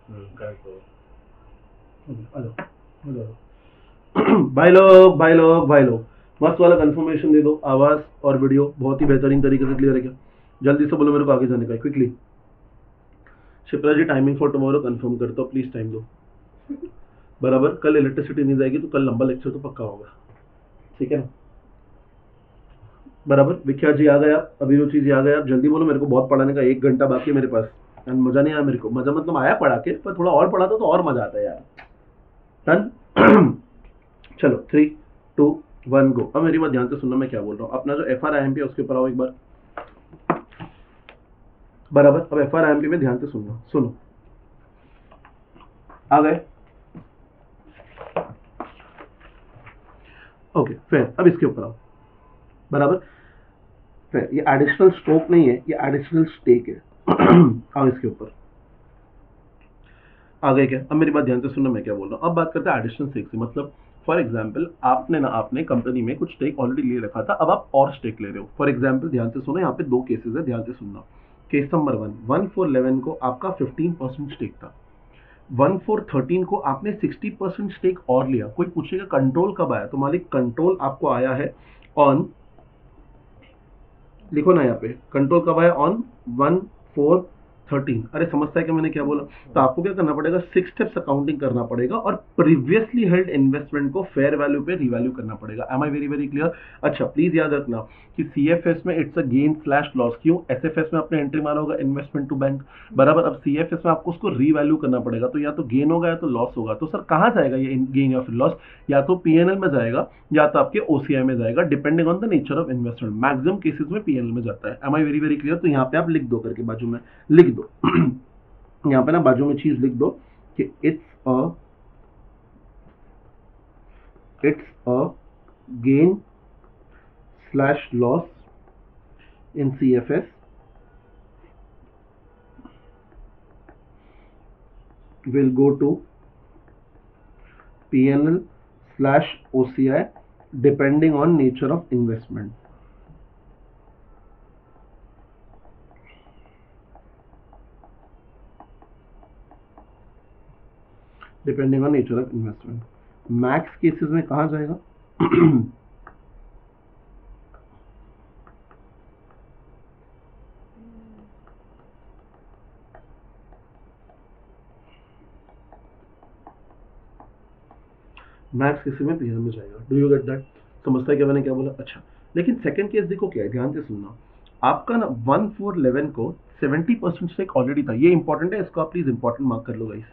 Correct हो। आ जाओ, आ जाओ। भाई लोग मस्त वाला कंफर्मेशन दे दो, आवाज और वीडियो बहुत ही बेहतरीन तरीके से क्लियर है क्या? जल्दी से बोलो मेरे को आगे जाने का है, quickly. Shipra ji timing for tomorrow confirm करता हूँ, प्लीज टाइम दो। बराबर, कल इलेक्ट्रिसिटी नहीं जाएगी तो कल लंबा लेक्चर तो पक्का होगा, ठीक है ना? बराबर, विख्यात जी आ गए आप, अभिरुचि जी आ गए आप, जल्दी बोलो, मेरे को बहुत पढ़ाने का 1 घंटा बाकी है मेरे पास। एंड मजा नहीं आया मेरे को, मजा मतलब आया पढ़ा के, पर थोड़ा और पढ़ाता तो और मजा आता है यार। डन। चलो 3 2 1 गो। अब मेरी बात ध्यान से सुनना, मैं क्या बोल रहा हूँ। अपना जो F R I am P है उसके ऊपर आओ एक बार। बराबर, अब F R I am P में ध्यान से सुनना, सुनो। आ गए? ओके, फिर अब इसके ऊपर आओ। बराबर, फिर ये एडिशनल स्ट्रोक नहीं है, ये एडिशनल स्टेक है। आओ इसके ऊपर। आ गए क्या? अब मेरी बात ध्यान से सुनना, मैं क्या बोल रहा हूँ। अब बात करते हैं एडिशनल स्टेक से। मतलब फॉर एग्जाम्पल आपने कंपनी में कुछ स्टेक ऑलरेडी ले रखा था, अब आप और स्टेक ले रहे हो। फॉर एग्जाम्पल ध्यान से सुनो, यहाँ पे 2 केसेस है, ध्यान से सुनना। केस नंबर 1, 1 4 11 को आपका 15% स्टेक था। 1 4 13 को आपने 60% स्टेक और लिया। कोई पूछेगा कंट्रोल कब आया, तो मालिक कंट्रोल आपको आया है ऑन, लिखो ना यहाँ पे, कंट्रोल कब आया? ऑन 1 4 13। अरे समझता है कि मैंने क्या बोला? तो आपको क्या करना पड़ेगा, 6 स्टेप्स अकाउंटिंग करना पड़ेगा और प्रीवियसली हेल्ड इन्वेस्टमेंट को फेयर वैल्यू पे रिवैल्यू करना पड़ेगा। Am I very very clear? अच्छा, प्लीज याद रखना कि सीएफएस में it's a gain slash loss. क्यों? एसएफएस में आपने एंट्री मारा होगा इन्वेस्टमेंट टू बैंक, बराबर। अब सीएफएस में आपको उसको रीवैल्यू करना पड़ेगा, तो या तो गेन होगा या तो लॉस होगा। तो सर कहाँ जाएगा ये गेन या फिर लॉस? या तो पीएनएल में जाएगा या तो आपके ओसीआई में जाएगा, depending on the nature of investment. Maximum cases में पीएनएल में जाता है। Am I very very clear? तो यहाँ पे आप लिख दो करके, बाजू में लिख दो। यहाँ पे ना बाजू में चीज लिख दो कि it's a gain slash loss in CFS will go to PNL slash OCI depending on nature of investment. Depending on nature of investment. Max cases में कहाँ जाएगा? मैक्स केसेस में पीएनएल में जाएगा। Do you get that? समझता है क्या मैंने क्या बोला? अच्छा, लेकिन सेकंड केस देखो क्या है, ध्यान से सुनना। आपका ना 1 4 11 को 70% स्टेक ऑलरेडी था। ये इंपॉर्टेंट है, इसको आप प्लीज इंपॉर्टेंट मार्क कर लो गाइस।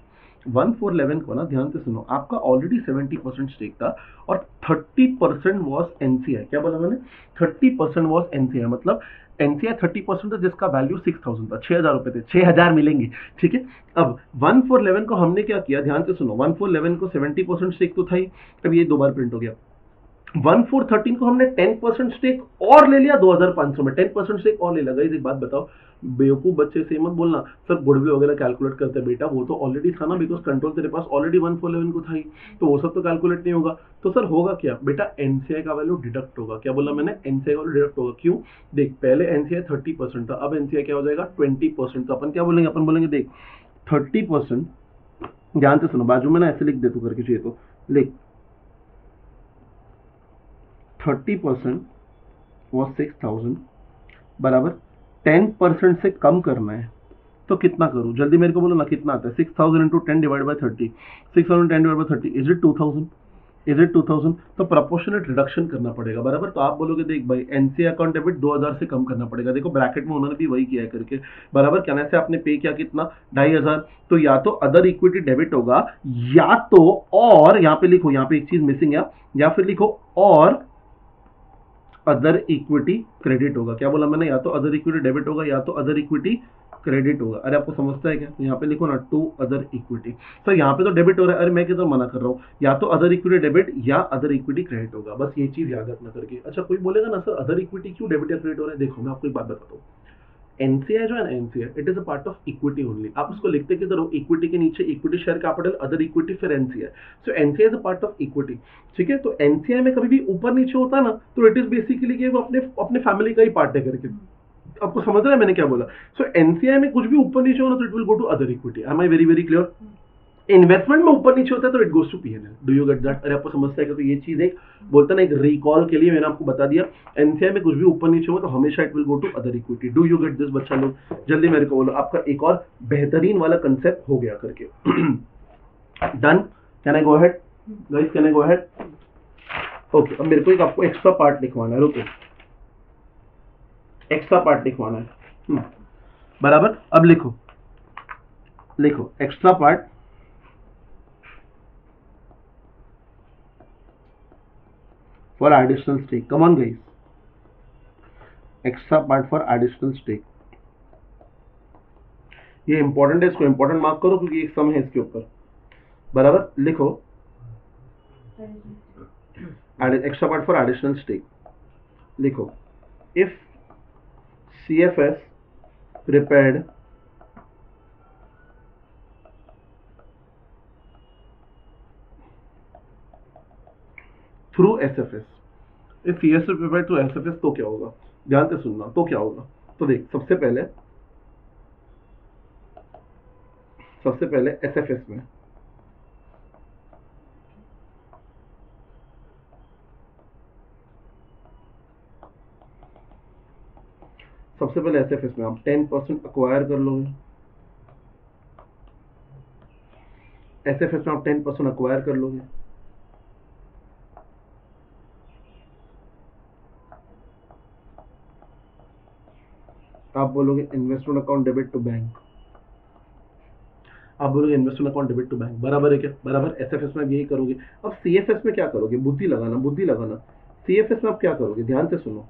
1 4 11 को ना ध्यान से सुनो, आपका ऑलरेडी 70% स्टेक था और 30% वॉज एनसीआई। क्या बोला मैंने? 30% वॉज एनसीआई। मतलब एनसीआई 30% था, जिसका वैल्यू 6000 था, 6000 रुपए थे, 6000 मिलेंगे, ठीक है। अब 1 4 11 को हमने क्या किया, ध्यान से सुनो। 1 4 11 को 70% स्टेक तो था ही, अब ये 2 बार प्रिंट हो गया। 1 4 13 को हमने 10% स्टेक और ले लिया 2500 में, 10% स्टेक और ले लिया। गाइस एक बात बताओ, बेवकूफ बच्चे से मत बोलना सर गुडविल वगैरह कैलकुलेट करते हैं। बेटा वो तो ऑलरेडी था ना, बिकॉज कंट्रोल तेरे पास ऑलरेडी 1 4 11 को था ही, तो वो सब तो कैलकुलेट नहीं होगा। तो सर होगा क्या बेटा, एनसीआई का वैल्यू डिडक्ट होगा। क्या बोला मैंने? एनसीआई का वैल्यू डिडक्ट होगा। क्यों? देख, पहले एनसीआई 30% था, अब एनसीआई क्या हो जाएगा? 20%। तो अपन क्या बोलेंगे? अपन बोलेंगे देख 30%, ध्यान से सुनो, बाजू में ना ऐसे लिख दे तू करके, चाहिए तो लिख 30% वॉज 6000, बराबर 10% से कम करना है तो कितना करूं? जल्दी मेरे को बोलो ना, कितना आता है? 6000 into 10 divide by 30, 6000 10 divide by 30, is it 2000? Is it 2000? तो प्रोपोर्शनेट रिडक्शन करना पड़ेगा, बराबर। तो आप बोलोगे देख भाई एनसीआई अकाउंट डेबिट 2000 से कम करना पड़ेगा। देखो ब्रैकेट में उन्होंने भी वही किया है करके, बराबर। कहने से आपने पे किया कितना? 2500। तो या तो अदर इक्विटी डेबिट होगा, या तो, और यहाँ पे लिखो, यहाँ पे एक चीज मिसिंग है, या फिर लिखो और अदर इक्विटी क्रेडिट होगा। क्या बोला मैंने? या तो अदर इक्विटी डेबिट होगा या तो अदर इक्विटी क्रेडिट होगा। अरे आपको समझता है क्या? तो यहाँ पे लिखो ना टू अदर इक्विटी। सर यहाँ पे तो डेबिट हो रहा है, अरे मैं किधर मना कर रहा हूँ? या तो अदर इक्विटी डेबिट या अदर इक्विटी क्रेडिट होगा, बस ये चीज याद रखना करके। अच्छा, कोई बोलेगा ना सर अदर इक्विटी क्यों डेबिट या क्रेडिट हो रहा है? देखो मैं आपको एक बात बताता हूँ, एनसीआई जो है ना, NCI it is a part of equity only. आप उसको लिखते किधर हो? इक्विटी के नीचे equity share capital other equity फिर NCI. So NCI is a part of equity, ठीक है। तो एनसीआई में कभी भी ऊपर नीचे होता है ना, तो इट इज बेसिकली कि वो अपने अपने फैमिली का ही पार्ट है करके। आपको समझ रहा है मैंने क्या बोला? सो एनसीआई में कुछ भी ऊपर नीचे हो ना तो it will go to other equity. Am I very very clear? Investment में ऊपर नीचे होता है तो it goes to PNL. Do you get that? अरे आपको समझता है कि तो ये चीज एक बोलता ना, एक रिकॉल के लिए मैंने आपको बता दिया, एनसीआई में कुछ भी ऊपर नीचे हो तो हमेशा it will go to other equity. Do you get this बच्चा लोग? जल्दी मेरे को बोलो, आपका एक और बेहतरीन वाला कंसेप्ट हो गया करके। Done? Can I go ahead guys? Can I go ahead? Okay, अब मेरे को एक आपको एक्स्ट्रा पार्ट लिखवाना है। रुको, एक्स्ट्रा पार्ट लिखवाना है। बराबर? अब लिखो, लिखो extra part for additional stake. Come on guys, extra part for additional stake. ये इंपॉर्टेंट है, इसको इंपॉर्टेंट मार्क करो क्योंकि एक सम है इसके ऊपर। बराबर? लिखो extra part for additional stake. लिखो if CFS prepared through SFS, if CFS prepared through SFS तो क्या होगा? ध्यान से सुनना, तो क्या होगा? तो देख, सबसे पहले SFS में SFS में आप 10% अक्वायर कर लोगे। SFS में आप 10% अक्वायर कर लोगे। आप बोलोगे investment account debit to bank. आप बोलोगे investment account debit to bank. बराबर है क्या? बराबर। SFS में आप यही करोगे। अब CFS में क्या करोगे? बुद्धि लगाना, बुद्धि लगाना। CFS में आप क्या करोगे? ध्यान से सुनो।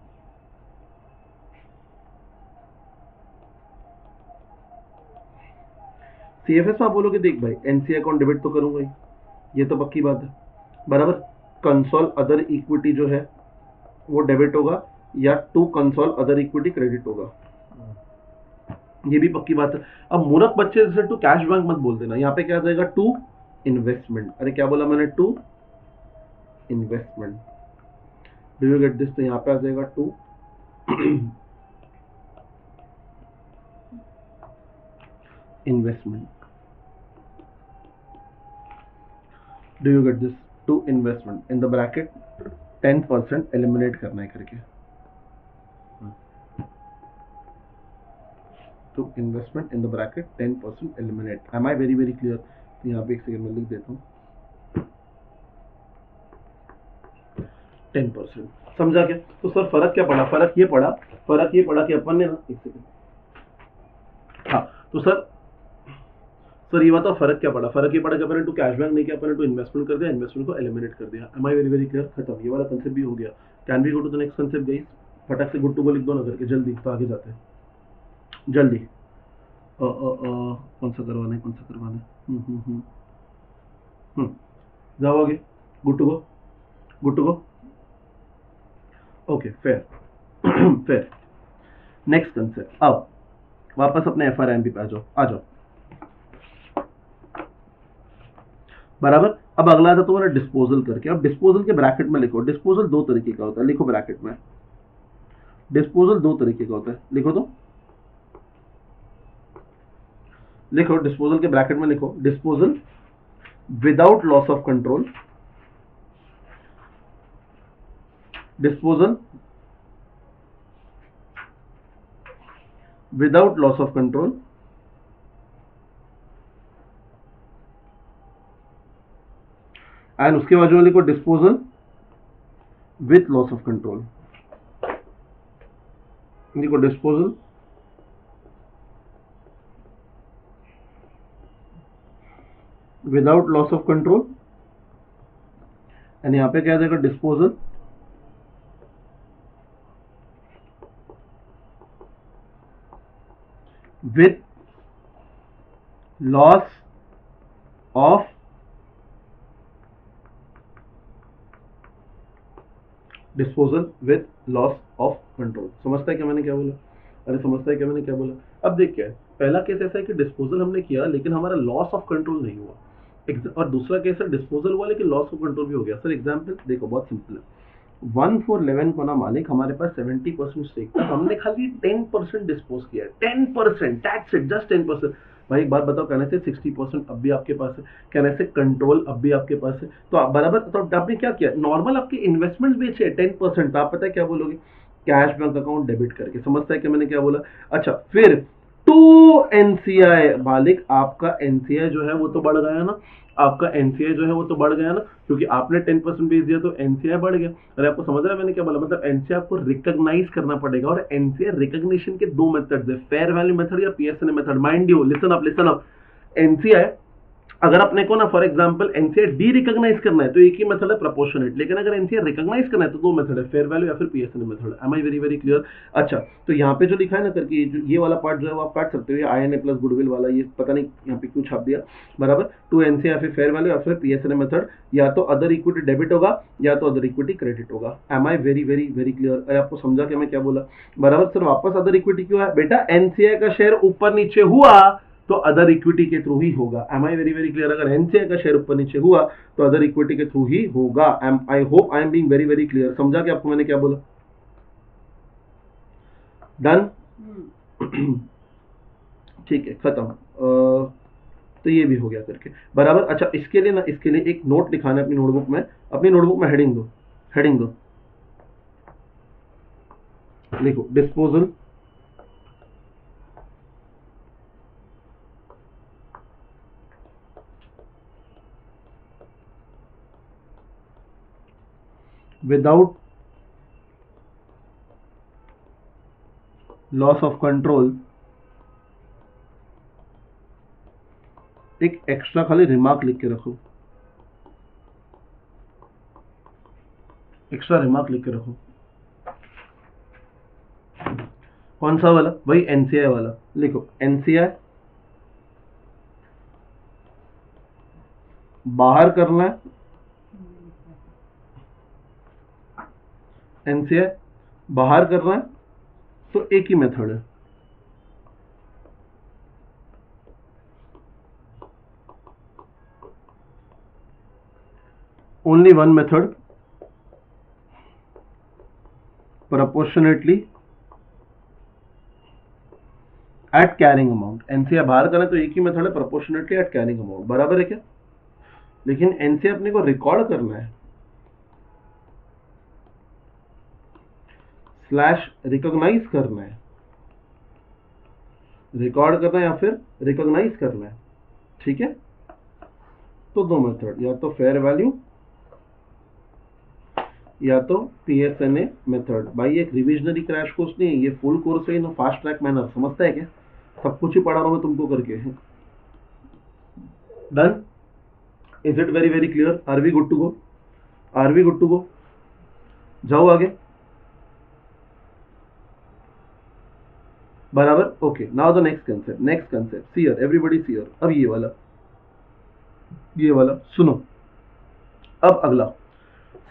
CFS में आप बोलोगे देख भाई, NC अकाउंट डेबिट तो करूंगा ही, ये तो पक्की बात है। बराबर? कंसोल अदर इक्विटी जो है वो डेबिट होगा या to consol other equity credit होगा, ये भी पक्की बात है। अब मूर्ख बच्चे जैसे टू कैश बैंक मत बोल देना, यहाँ पे क्या आ जाएगा? To investment. अरे क्या बोला मैंने? To investment. Do you get this? तो यहाँ पे आ जाएगा to investment. Do you get this? To investment in the bracket 10% eliminate करना है करके, to investment in the bracket 10% eliminate. Am I very very clear? तो यहाँ पे एक सेकंड में लिख देता हूँ 10%। समझा क्या? तो सर फर्क क्या पड़ा? फर्क ये पड़ा कि अपन ने, एक सेकंड, हाँ तो सर ये बताओ फर्क क्या पड़ा? फर्क ये पड़ा कि अपन ने टू कैश बैंक नहीं किया, अपन ने टू इन्वेस्टमेंट कर दिया, इन्वेस्टमेंट को एलिमिनेट कर दिया। Am I very very clear? खत्म, ये वाला कंसेप्ट भी हो गया। Can we go to the next concept guys? फटाक से गुड टू गो लिख दो ना करके, जल्दी, तो आगे जाते हैं जल्दी। कौन सा करवाना है? जाओ आगे। Good to go. Okay, fair fair. Next concept. अब वापस अपने FRMP पे आ जाओ। बराबर? अब अगला था तुम्हारा डिस्पोजल करके। अब डिस्पोजल के ब्रैकेट में लिखो, डिस्पोजल दो तरीके का होता है। लिखो ब्रैकेट में, डिस्पोजल दो तरीके का होता है। लिखो तो, लिखो डिस्पोजल के ब्रैकेट में लिखो, disposal without loss of control, disposal without loss of control, and उसके बाद जो लिखो disposal with loss of control. लिखो disposal without loss of control, and यहां पे क्या आ जाएगा? Disposal with loss of disposal with loss of control. समझता है क्या मैंने क्या बोला? अरे समझता है क्या मैंने क्या बोला? अब देख क्या है, पहला केस ऐसा है कि डिस्पोजल हमने किया लेकिन हमारा लॉस ऑफ कंट्रोल नहीं हुआ, और दूसरा केस है डिस्पोजल हुआ लेकिन लॉस ऑफ कंट्रोल भी हो गया। सर एग्जाम्पल देखो, बहुत सिंपल है। 1411 को ना मालिक हमारे पास 70% स्टेक था, हमने खाली 10% डिस्पोज किया है, 10%, दैट्स इट, जस्ट 10%। भाई एक बात बताओ, कहने से 60% अब भी आपके पास है, कहने से कंट्रोल अब भी आपके पास है, तो आप बराबर, तो आपने क्या किया, नॉर्मल आपके इन्वेस्टमेंट बेचे 10%, तो आप पता है क्या बोलोगे, कैश बैंक अकाउंट डेबिट करके, समझता है कि मैंने क्या बोला। अच्छा फिर टू एनसीआई मालिक, आपका एनसीआई जो है वो तो बढ़ गया ना, आपका एनसीआई जो है वो तो बढ़ गया ना, क्योंकि आपने 10% बेच दिया तो एनसीआई बढ़ गया। अरे आपको समझ रहा है मैंने क्या बोला, मतलब एनसीआई आपको रिकॉग्नाइज करना पड़ेगा, और एनसीआई रिकॉग्निशन के दो मेथड्स है, फेयर वैल्यू मेथड या PSNA method. Mind you, listen up, NCI अगर अपने को ना for example NCI derecognise करना है तो एक ही मेथड है, प्रोपोर्शनेट, लेकिन अगर एनसीआई रिकॉग्नाइज करना है तो दो मेथड है, फेयर वैल्यू या फिर PSNA method. Am I very very clear. अच्छा तो यहाँ पे जो लिखा है ना करके, ये वाला पार्ट जो है वो आप काट सकते हो, आईएनए प्लस गुडविल वाला, ये पता नहीं यहाँ पे क्यों छाप दिया, बराबर, टू एनसीआई या फिर फेयर वैल्यू या फिर पीएसएनए मेथड, या तो अदर इक्विटी डेबिट होगा या तो अदर इक्विटी क्रेडिट होगा। Am I very very very clear. अरे आपको समझा कि मैं क्या बोला, बराबर। सर वापस अदर इक्विटी क्यों है बेटा, एनसीआई का शेयर ऊपर नीचे हुआ तो अदर इक्विटी के थ्रू ही होगा। Am I very very clear. अगर एनसीआई का शेयर ऊपर नीचे हुआ तो अदर इक्विटी के थ्रू ही होगा। I hope I am being very very clear. समझा कि आपको मैंने क्या बोला, डन। ठीक है, खत्म। तो ये भी हो गया करके, बराबर। अच्छा इसके लिए ना, इसके लिए एक नोट लिखाना है अपनी नोटबुक में, अपनी नोटबुक में हेडिंग दो, हेडिंग दो, लिखो disposal without loss of control. एक एक्स्ट्रा खाली रिमार्क लिख के रखो, एक्स्ट्रा रिमार्क लिख के रखो। कौन सा वाला, वही एनसीआई वाला। लिखो एनसीआई बाहर करना है, एनसीआई बाहर करना है तो एक ही मेथड है, only one method, proportionately at carrying amount. NCI बाहर करना है तो एक ही मेथड है, प्रोपोर्शनेटली एट कैरिंग अमाउंट, बराबर है क्या। लेकिन एनसीआई अपने को रिकॉर्ड करना है, स्लैश रिकॉग्नाइज करना है, रिकॉर्ड करना है या फिर रिकॉग्नाइज करना है, ठीक है। तो दो मेथड, या तो फेयर वैल्यू या तो पीएसएनए मेथड। भाई एक रिविजनरी क्रैश कोर्स नहीं है, ये फुल कोर्स है, नो फास्ट ट्रैक मैनर, समझता है क्या, सब कुछ ही पढ़ा रहा हूं मैं तुमको करके। Done, is it very very clear, are we good to go, are we good to go, जाओ आगे, बराबर। Okay now the next concept, next concept clear, everybody clear. अब ये वाला सुनो। अब अगला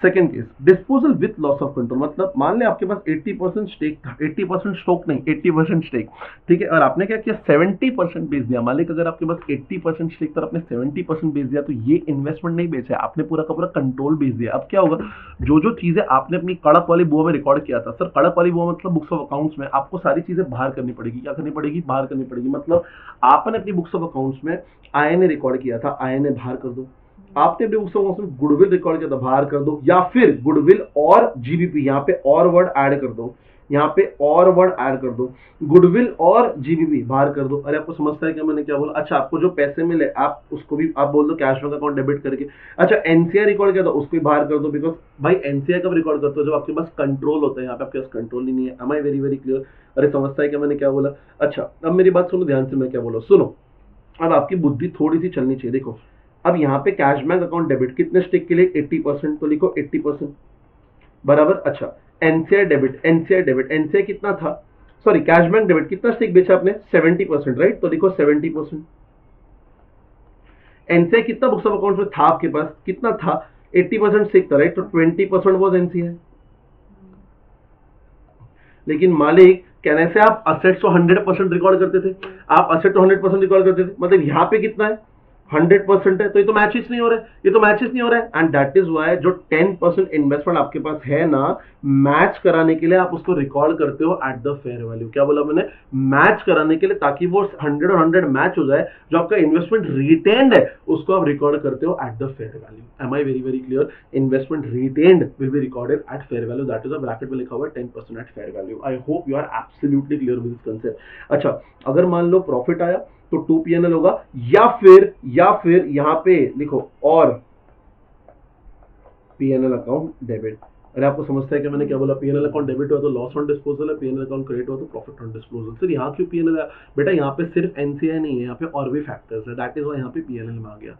second case, disposal with loss of control. मतलब मान ले आपके पास 80% स्टेक था, 80% स्टॉक नहीं, 80% स्टेक, ठीक है। और आपने क्या किया, 70% बेच दिया। मान ले अगर आपके पास 80% स्टेक था, आपने 70% बेच दिया, तो ये इन्वेस्टमेंट नहीं बेचा है आपने, पूरा का पूरा कंट्रोल बेच दिया। अब क्या होगा, जो जो चीजें आपने अपनी कड़क वाली बुआ में रिकॉर्ड किया था, सर कड़क वाली बुआ मतलब बुक्स ऑफ अकाउंट्स में, आपको सारी चीजें बाहर करनी पड़ेगी। क्या करनी पड़ेगी, बाहर करनी पड़ेगी। मतलब आपने अपनी बुक्स ऑफ अकाउंट्स में आईएनए रिकॉर्ड किया था, आईएनए बाहर कर दो। आपने अपने बुक्स ऑफ अकाउंट्स में गुडविल रिकॉर्ड किया था, बाहर कर दो। या फिर गुडविल और जीबीपी, यहाँ पे और वर्ड ऐड कर दो, यहाँ पे और वर्ड ऐड कर दो, गुडविल और जीबीपी बाहर कर दो। अरे आपको समझता है क्या मैंने क्या बोला। अच्छा आपको जो पैसे मिले आप उसको भी आप बोल दो कैश बैंक अकाउंट डेबिट करके। अच्छा एनसीआई रिकॉर्ड किया था, उसको भी बाहर कर दो, बिकॉज भाई एनसीआई कब रिकॉर्ड करते हो, जब आपके पास कंट्रोल होता है। यहाँ पे आपके पास कंट्रोल ही नहीं है। Am I very very clear. अरे समझता है क्या मैंने क्या बोला। अच्छा अब मेरी बात सुनो ध्यान से, मैं क्या बोला सुनो। अब आपकी बुद्धि थोड़ी सी चलनी चाहिए। देखो अब यहाँ पे कैश बैंक अकाउंट डेबिट कितने स्टेक के लिए, 80%, तो लिखो 80%, बराबर। अच्छा NCI debit, NCI debit, NCI कितना था, सॉरी कैश बैंक डेबिट कितना स्टेक बेचा आपने, 70%, राइट, तो लिखो 70%। एनसीआई कितना बुक्स ऑफ अकाउंट में था आपके पास, कितना था, 80% स्टेक था, राइट, तो 20% वॉज एनसीआई। लेकिन मालिक कहने से आप असेट्स को 100% रिकॉर्ड करते थे, आप असेट को 100% रिकॉर्ड करते थे, मतलब यहाँ पे कितना है 100% है, तो ये तो मैचेस नहीं हो रहा है, ये तो मैचेस नहीं हो रहा है, एंड दैट इज वाई जो 10% इन्वेस्टमेंट आपके पास है ना, मैच कराने के लिए आप उसको रिकॉर्ड करते हो एट द फेयर वैल्यू। क्या बोला मैंने? मैच कराने के लिए, ताकि वो 100 और 100 मैच हो जाए, जो आपका इन्वेस्टमेंट रिटेन्ड है उसको आप रिकॉर्ड करते हो at the fair value. Am I very very clear? Investment retained will be recorded at fair value, that is a bracket में लिखा हुआ है 10% at fair value. I hope you are absolutely clear with this concept. अच्छा, अगर मान लो profit आया तो 2 PNL होगा, या फिर यहां पे लिखो और पीएनएल अकाउंट डेबिट। अरे आपको समझता है कि मैंने क्या बोला? पीएनएल अकाउंट डेबिट हुआ तो लॉस ऑन डिस्पोजल है, पीएनएल अकाउंट क्रेडिट हुआ तो प्रॉफिट ऑन डिस्पोजल। सर यहाँ क्यों पीएनएल है? बेटा यहाँ पे सिर्फ एनसीआई नहीं है, यहाँ पे और भी फैक्टर्स है, दैट इज व्हाई यहाँ पे पीएनएल में आ गया।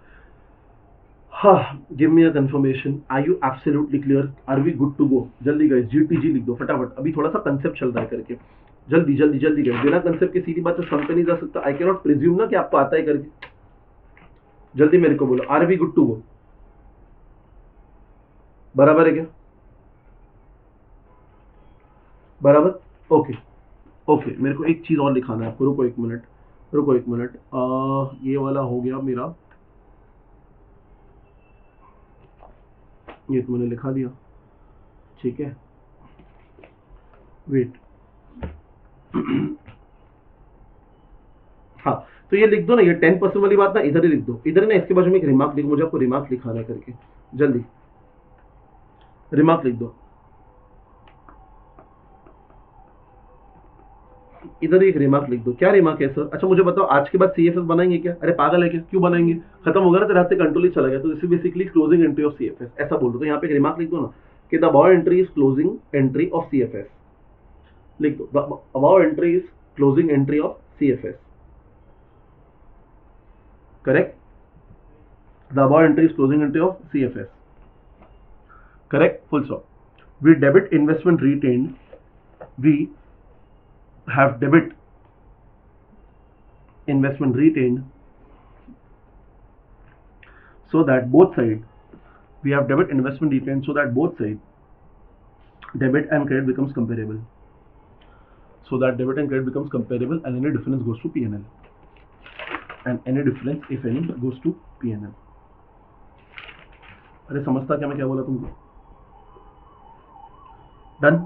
हाँ, give me a confirmation, are you absolutely clear? Are we good to go? जल्दी गाइस जीटीजी लिख दो फटाफट, अभी थोड़ा सा कंसेप्ट चल रहा है करके, जल्दी जल्दी जल्दी गाइस। बिना कंसेप्ट के सीधी बात से सम पे नहीं जा सकता। आई कैन नॉट प्रिज्यूम ना कि आपको आता है करके। जल्दी मेरे को बोलो, are we good to go? बराबर है क्या? बराबर? ओके ओके, मेरे को एक चीज और लिखाना है आपको, रुको एक मिनट, रुको एक मिनट। ये वाला हो गया मेरा, ये तो मैंने लिखा दिया, ठीक है, वेट। हाँ, तो ये लिख दो ना, ये 10% वाली बात ना इधर ही लिख दो, इधर ही ना, इसके बाजू में एक रिमार्क लिख, मुझे आपको रिमार्क लिखाना है करके, जल्दी रिमार्क लिख दो, इधर एक रिमार्क लिख दो। क्या रिमार्क है सर? अच्छा मुझे बताओ, आज के बाद सीएफएस बनाएंगे क्या? अरे पागल है क्या? क्यों बनाएंगे? खत्म होगा ना, तेरे हाथ से कंट्रोल ही चला गया, तो this is basically closing entry of CFS, ऐसा बोल दो। तो यहाँ पे एक रिमार्क लिख दो ना कि the above entry is closing entry of CFS, लिख दो, the above entry is closing entry of CFS, correct? The above entry is closing entry of CFS, correct, full stop. We debit investment retained, we have debit investment retained, so that both side, we have debit investment retained, so that both side debit and credit becomes comparable, so that debit and credit becomes comparable, and any difference goes to P&L, and any difference if any goes to P&L. अरे समझता क्या मैं क्या बोला तुमको? Done?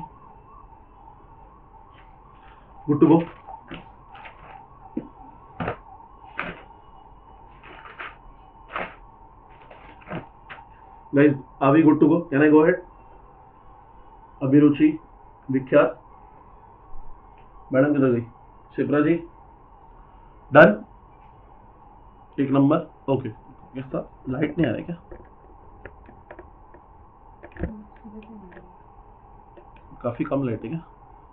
Good to go? Guys are we good to go? Can I go ahead? Abhiruchi, Vikhyat madam किधर गई? Shipra ji, done? एक नंबर, ओके। कैसा लाइट नहीं आ रहा है क्या? काफी कम लाइट है क्या?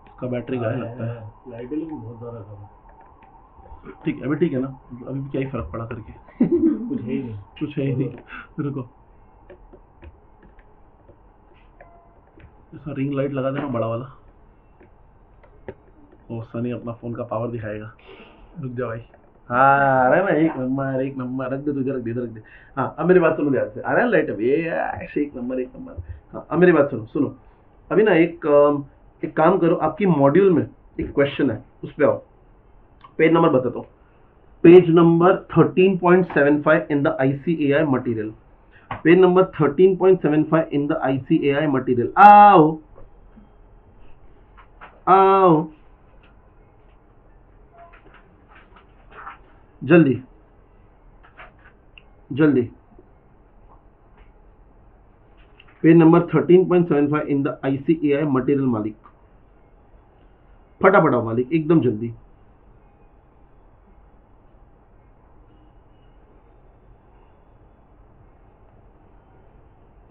इसका बैटरी गाय लगता है, लाइट लेकिन बहुत ज्यादा कम। ठीक है, अभी ठीक है ना? अभी भी क्या ही फर्क पड़ा करके? कुछ है ही नहीं, कुछ है ही नहीं। रुको, ऐसा रिंग लाइट लगा देना बड़ा वाला। ओ सनी अपना फोन का पावर दिखाएगा, रुक जा भाई। हाँ अरे ना, एक नंबर रख दे, तुझे रख दे, इधर रख दे। हाँ अब मेरी बात सुनो ध्यान से, आ रहा है लाइट अभी? ऐसे एक नंबर। हाँ अब मेरी बात सुनो अभी ना, एक काम करो, आपकी मॉड्यूल में एक क्वेश्चन है, उस पे आओ, पेज नंबर बताता हूँ, page number 13.75 in the ICAI material, page number 13.75 in the ICAI material. आओ जल्दी page number 13.75 in the ICAI material मालिक, फटाफट आओ मालिक, एकदम जल्दी।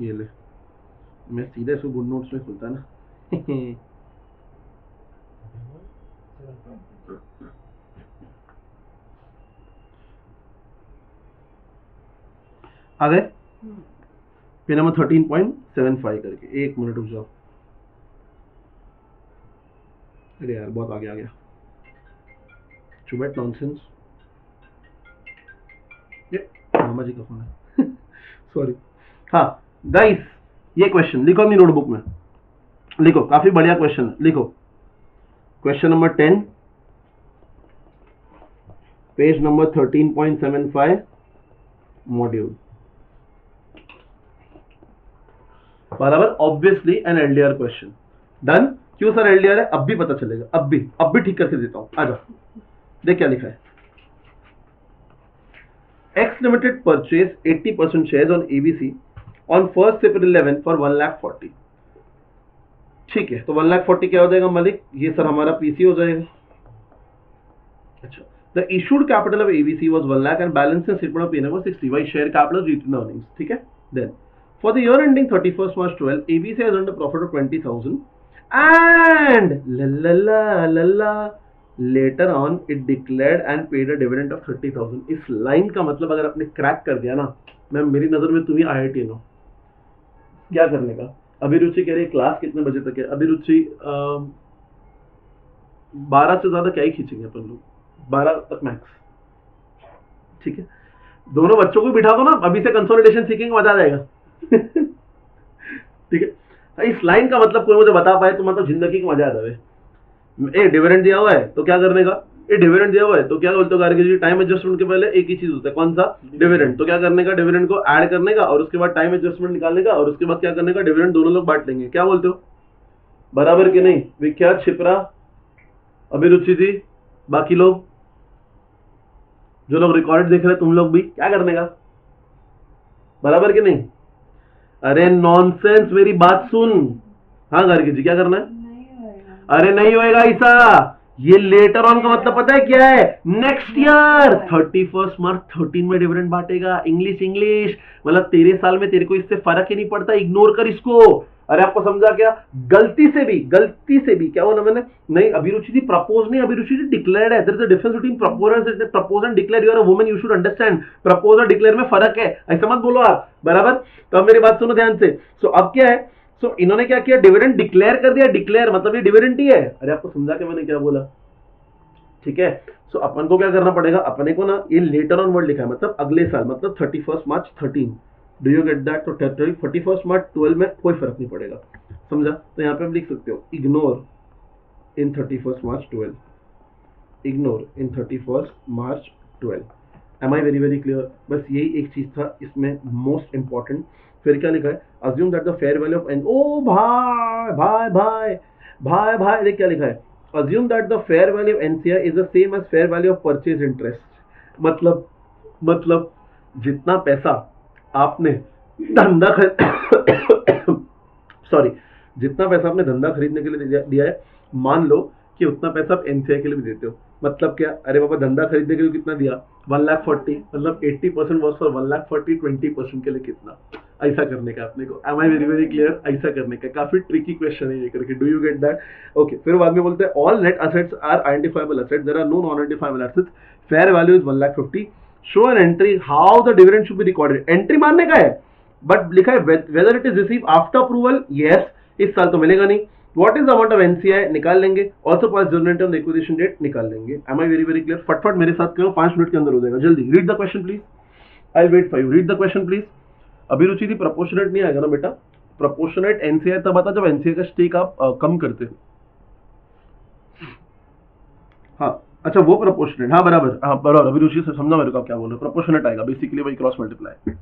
ये ले, मैं सीधे इसको गुड नोट्स में खुलता ना। आ गए? पेज नंबर 13.75 करके, एक मिनट रुक जाओ। अरे यार बहुत आगे आ गया, चुबैट नॉनसेंस, ये मामा जी का फोन है। सॉरी। हाँ गाइस, ये क्वेश्चन लिखो अपनी नोटबुक में, लिखो, काफी बढ़िया क्वेश्चन है, लिखो question number 10, page number 13.75, module, बराबर, obviously an LDR question. Done. क्यों सर एलडीआर है? अब भी पता चलेगा, अब भी ठीक करके देता हूं, आजा। देख क्या लिखा है, x limited purchase 80% shares on ABC on 1st April 11 for 1,40,000। ठीक है, तो 1,40,000 क्या हो जाएगा मलिक? ये सर हमारा पीसी हो जाएगा। अच्छा, the issued capital of ABC was 1 lakh and balance in statement of P and L was 60 by share capital retained earnings. ठीक है, then for the year ending 31st March 12 ABC has earned a profit of 20,000 and लल्ला later on it declared and paid a dividend of 30,000। इस line का मतलब अगर आपने crack कर दिया ना, मैं मेरी नजर में तुम ही IIT हो। क्या करने का? अभिरुचि कह रही क्लास कितने बजे तक है? अभिरुचि 12 से ज्यादा क्या ही खींचेंगे अपन लोग, 12 तक मैक्स। ठीक है, दोनों बच्चों को बिठा दो ना, अभी से कंसोलिडेशन सीखेंगे, मजा आ जाएगा। ठीक है, इस लाइन का मतलब कोई मुझे बता पाए तो मतलब जिंदगी की मजा आ जाए। ए डिविडेंड दिया हुआ है तो क्या करने का? ये डिविडेंड दिया हुआ है तो क्या बोलते हो गार्गी जी? टाइम एडजस्टमेंट के पहले एक ही चीज होता है, कौन सा? डिविडेंड। तो क्या करने का? डिविडेंड को ऐड करने का और उसके बाद टाइम एडजस्टमेंट निकालने का और उसके बाद क्या करने का? डिविडेंड दोनों लोग बांट लेंगे। क्या बोलते हो? बराबर कि नहीं? विख्यात, शिप्रा, अभिरुचि जी, बाकी लोग जो लोग रिकॉर्ड देख रहे हैं, तुम लोग भी क्या करने का? बराबर कि नहीं? अरे नॉनसेंस, मेरी बात सुन। हाँ गार्गी जी, क्या करना है? अरे नहीं होएगा ऐसा। ये लेटर ऑन का मतलब पता है क्या है? नेक्स्ट ईयर 31st March 13 में डिविडेंड बांटेगा। इंग्लिश मतलब तेरे साल में तेरे को इससे फर्क ही नहीं पड़ता, इग्नोर कर इसको। अरे आपको समझा क्या? गलती से भी क्या बोला मैंने? नहीं अभिरुचि थी प्रपोज नहीं, अभिरुचि थी डिक्लेयर्ड है। There is a difference between propose and declare. You are a woman, you should understand. Propose और डिक्लेयर में फर्क है, ऐसा मत बोलो आप, बराबर? तो अब मेरी बात सुनो ध्यान से। सो अब क्या है? सो इन्होंने क्या किया? डिविडेंड डिक्लेयर कर दिया। डिक्लेयर मतलब ये डिविडेंड ही है। अरे आपको समझा के मैंने क्या बोला? ठीक है, सो अपन को क्या करना पड़ेगा? अपने को ना ये लेटर ऑन वर्ड लिखा है, मतलब अगले साल, मतलब 31st March 13। Do you get that? तो 31st March 12 में कोई फर्क नहीं पड़ेगा, समझा? तो यहाँ पे आप लिख सकते हो ignore in 31st March 12, ignore in 31st March 12। Am I very clear? बस यही एक चीज था इसमें मोस्ट इंपॉर्टेंट। फिर क्या लिखा है? Assume that the fair value of an, ओ भाई देख क्या लिखा है? Assume that the fair value of NCI is the same as fair value of purchase interest. मतलब जितना पैसा आपने धंधा सॉरी, जितना पैसा आपने धंधा खरीदने के लिए दिया है, मान लो कि उतना पैसा आप एनसीआई के लिए भी देते हो। मतलब क्या? अरे बाबा धंधा खरीदने के लिए कितना दिया? 1,40,000, मतलब 80% वॉज फॉर 1,40,000, 20% के लिए कितना? ऐसा करने का अपने को। Am I very clear? ऐसा करने का। काफी ट्रिकी क्वेश्चन है ये करके। Do you get that? Okay, फिर बाद में बोलते हैं all net assets are identifiable assets, there are no non identifiable assets, fair value is 1,50,000। Show an entry how the dividend should be recorded. Entry मारने का है, बट लिखा है whether it is receive after approval, yes, इस साल तो मिलेगा नहीं। What is the amount of NCI निकाल लेंगे, also pass judgement on the acquisition date निकाल लेंगे। Am I very clear? फटफट मेरे साथ करो, 5 मिनट के अंदर हो जाएगा, जल्दी। Read the question please, I wait for you. Read the question please. Abhiruchi थी प्रोपोर्शनेट नहीं आएगा ना बेटा? प्रोपोर्शनेट एनसीआई तब आता जब एनसीआई का स्टेक आप कम करते हो। हाँ अच्छा, वो प्रोपोर्शनेट, हाँ बराबर, हाँ बराबर। अभिरुचि से समझा मेरे को क्या बोल रहे हो? प्रोपोर्शनेट आएगा बेसिकली, वही क्रॉस मल्टीप्लाई।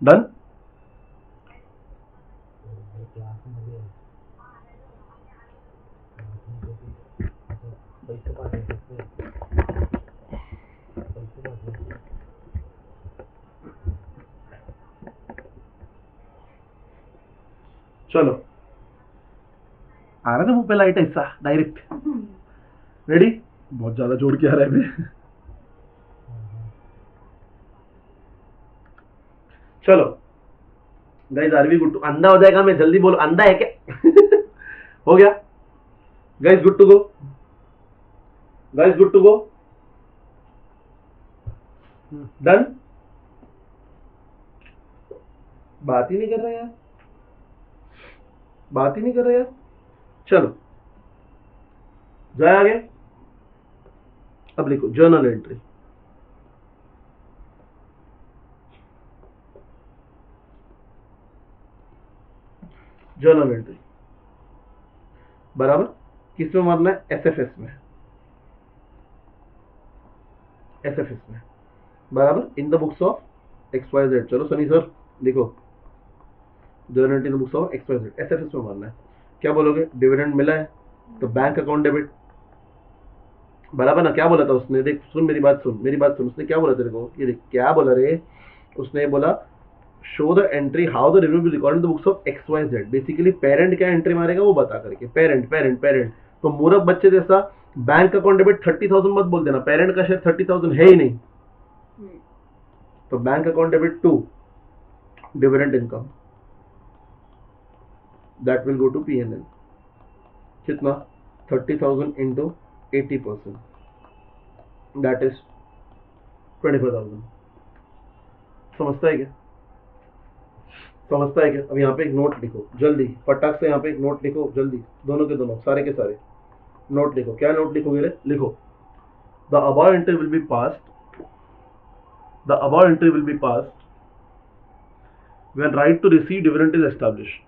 डन। चलो आ रहा था मुंह पे लाइट ऐसा डायरेक्ट। रेडी? बहुत ज्यादा जोड़ के आ रहा है। चलो guys, are we good to? अंधा हो जाएगा मैं, जल्दी बोलो, अंधा है क्या? हो गया guys? Good to go guys? Good to go? Done? बात ही नहीं कर रहे यार, बात ही नहीं कर रहे यार। चलो जाए आगे। अब लिखो जर्नल एंट्री। जर्नल एंट्री बराबर किसमें मारना है? एसएफएस में। एसएफएस में बराबर in the books of XYZ। चलो सनी सर लिखो general entry in the books of XYZ, SFS में मानना है। क्या बोलोगे? डिविडेंड मिला है तो बैंक अकाउंट डेबिट, बराबर ना? क्या बोला था उसने? देख सुन मेरी बात सुन, मेरी बात सुन। उसने क्या बोला तेरे को? ये देख क्या बोला रे, उसने बोला show the entry how the revenue record in the books of XYZ। Basically parent क्या एंट्री मारेगा वो बता करके, पेरेंट पेरेंट पेरेंट। तो मूर्ख बच्चे जैसा बैंक अकाउंट डेबिट 30,000 मत बोल देना, पेरेंट का शेयर 30,000 है ही नहीं। तो bank account debit to dividend income, that will go to P&L। कितना? 30,000 इंटू 80%, दैट इज 25,000। समझता है क्या? समझता है क्या? अब यहाँ पे एक नोट लिखो जल्दी, फटाक से यहाँ पे एक नोट लिखो जल्दी, दोनों के दोनों, सारे के सारे नोट लिखो। क्या नोट लिखोगे रे? लिखो the above entry will be passed, the above entry will be passed when right to receive dividend is established.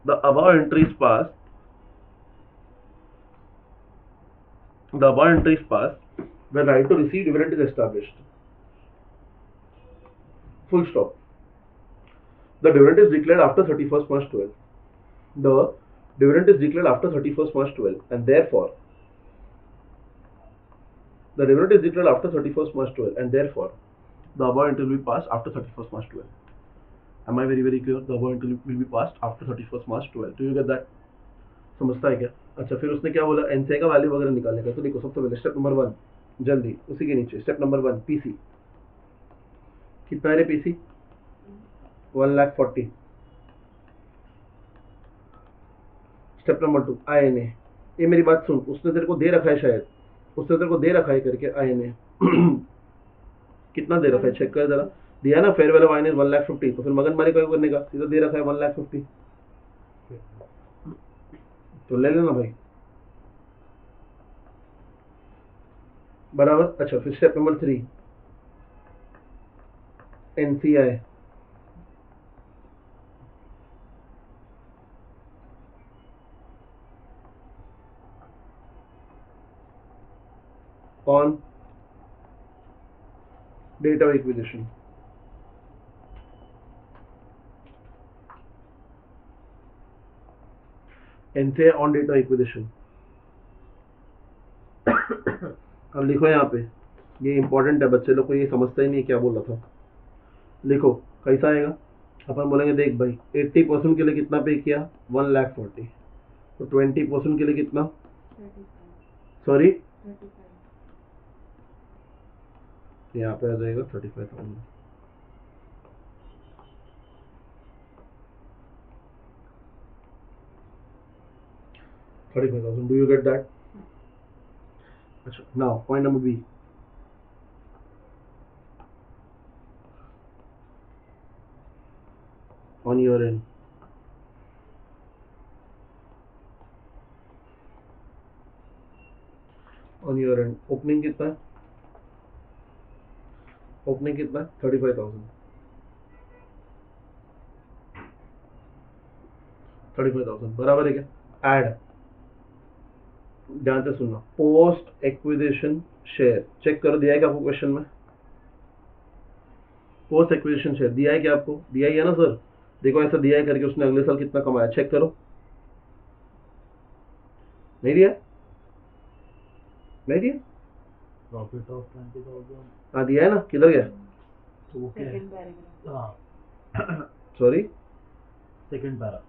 The above entry is passed, the above entry is passed when right to receive dividend is established. Full stop. The dividend is declared after 31st March 12. The dividend is declared after 31st March 12 and therefore the dividend is declared after 31st March 12 and therefore the above entry will be passed after 31st March 12. Am I very clear? The above entry will be passed after 31st March 12. Do you get that? समझता है क्या? अच्छा फिर उसने क्या बोला? NCI का value वगैरह निकालने का। तो देखो सबसे पहले स्टेप नंबर 1 जल्दी, उसी के नीचे स्टेप नंबर 1 पीसी कितना है रे? पीसी 1,40,000। Step number 2 INA। ये मेरी बात सुन, उसने तेरे को दे रखा है, शायद उसने तेरे को दे रखा है करके INA कितना दे रखा है चेक कर जरा। दिया ना फेयर वैल्यू ऑफ INA 1,50,000, तो फिर मगनमारी क्यों करने का? सीधा दे रखा है 1,50,000, तो ले लेना भाई, बराबर। अच्छा फिर step number 3 NCI on date of acquisition। NCI on date of acquisition। अब लिखो यहाँ पे, ये इंपॉर्टेंट है, बच्चे लोग को ये समझता ही नहीं क्या बोल रहा था। लिखो कैसा आएगा। अपन बोलेंगे देख भाई 80% के लिए कितना पे किया? 1,40,000। तो 20% के लिए कितना? सॉरी यहाँ पे आ जाएगा 35,000। Do you get that? अच्छा now point number B। On your end, on your end opening कितना है? ओपनिंग कितना है? 35,000। 35,000 बराबर है क्या? ऐड, ध्यान से सुनना, पोस्ट एक्विजिशन शेयर चेक करो, दिया है क्या आपको क्वेश्चन में? पोस्ट एक्विजिशन शेयर दिया है क्या आपको? दिया ही है ना सर। देखो ऐसा दिया है करके उसने अगले साल कितना कमाया, चेक करो। नहीं दिया? नहीं दिया? Profit of 20,000। हाँ दिया है ना, किधर गया? तो वो क्या है? हाँ सॉरी सेकंड पैरा,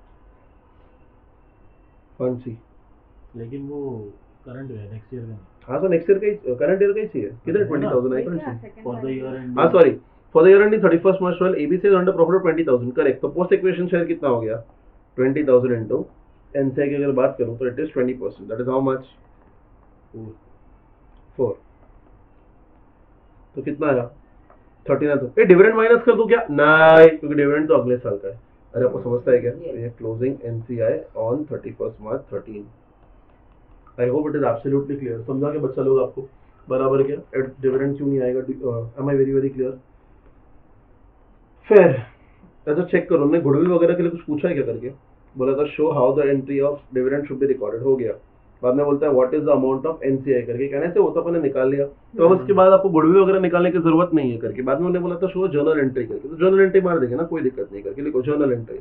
कौन सी? लेकिन वो करंट है नेक्स्ट ईयर में। हाँ तो नेक्स्ट ईयर का ही, करंट ईयर का ही चाहिए। किधर 20,000 आई? For the year end. हाँ sorry, for the year ending 31st March 12 ABC is under profit of 20,000, correct. तो पोस्ट एक्विजिशन शेयर कितना हो गया? 20,000 इंटू एनसीआई की अगर बात करूँ तो it is 20%, that is how much? 4। तो कितना आया? 39। तो ये डिविडेंड माइनस कर दूं क्या? नहीं, क्योंकि डिविडेंड तो अगले साल का है। अरे आपको समझता है क्या? ये closing NCI on 31st March 13। I hope it is absolutely clear. समझा के बच्चा लोग आपको? बराबर क्या? डिविडेंड क्यों नहीं आएगा? Am I very very clear? फिर ऐसा चेक करो, उन्होंने गुडविल वगैरह के लिए कुछ पूछा है क्या करके? बोला था show how the entry of dividend should be recorded, हो गया। बाद में बोलता है what is the amount of NCI करके, कहने से वो तो अपने निकाल लिया, तो अब उसके बाद आपको गुडविल वगैरह निकालने की जरूरत नहीं है करके, बाद में उन्होंने बोला था शो जर्नल एंट्री करके, तो जर्नल एंट्री मार देंगे ना, कोई दिक्कत नहीं करके लिखो जर्नल एंट्री,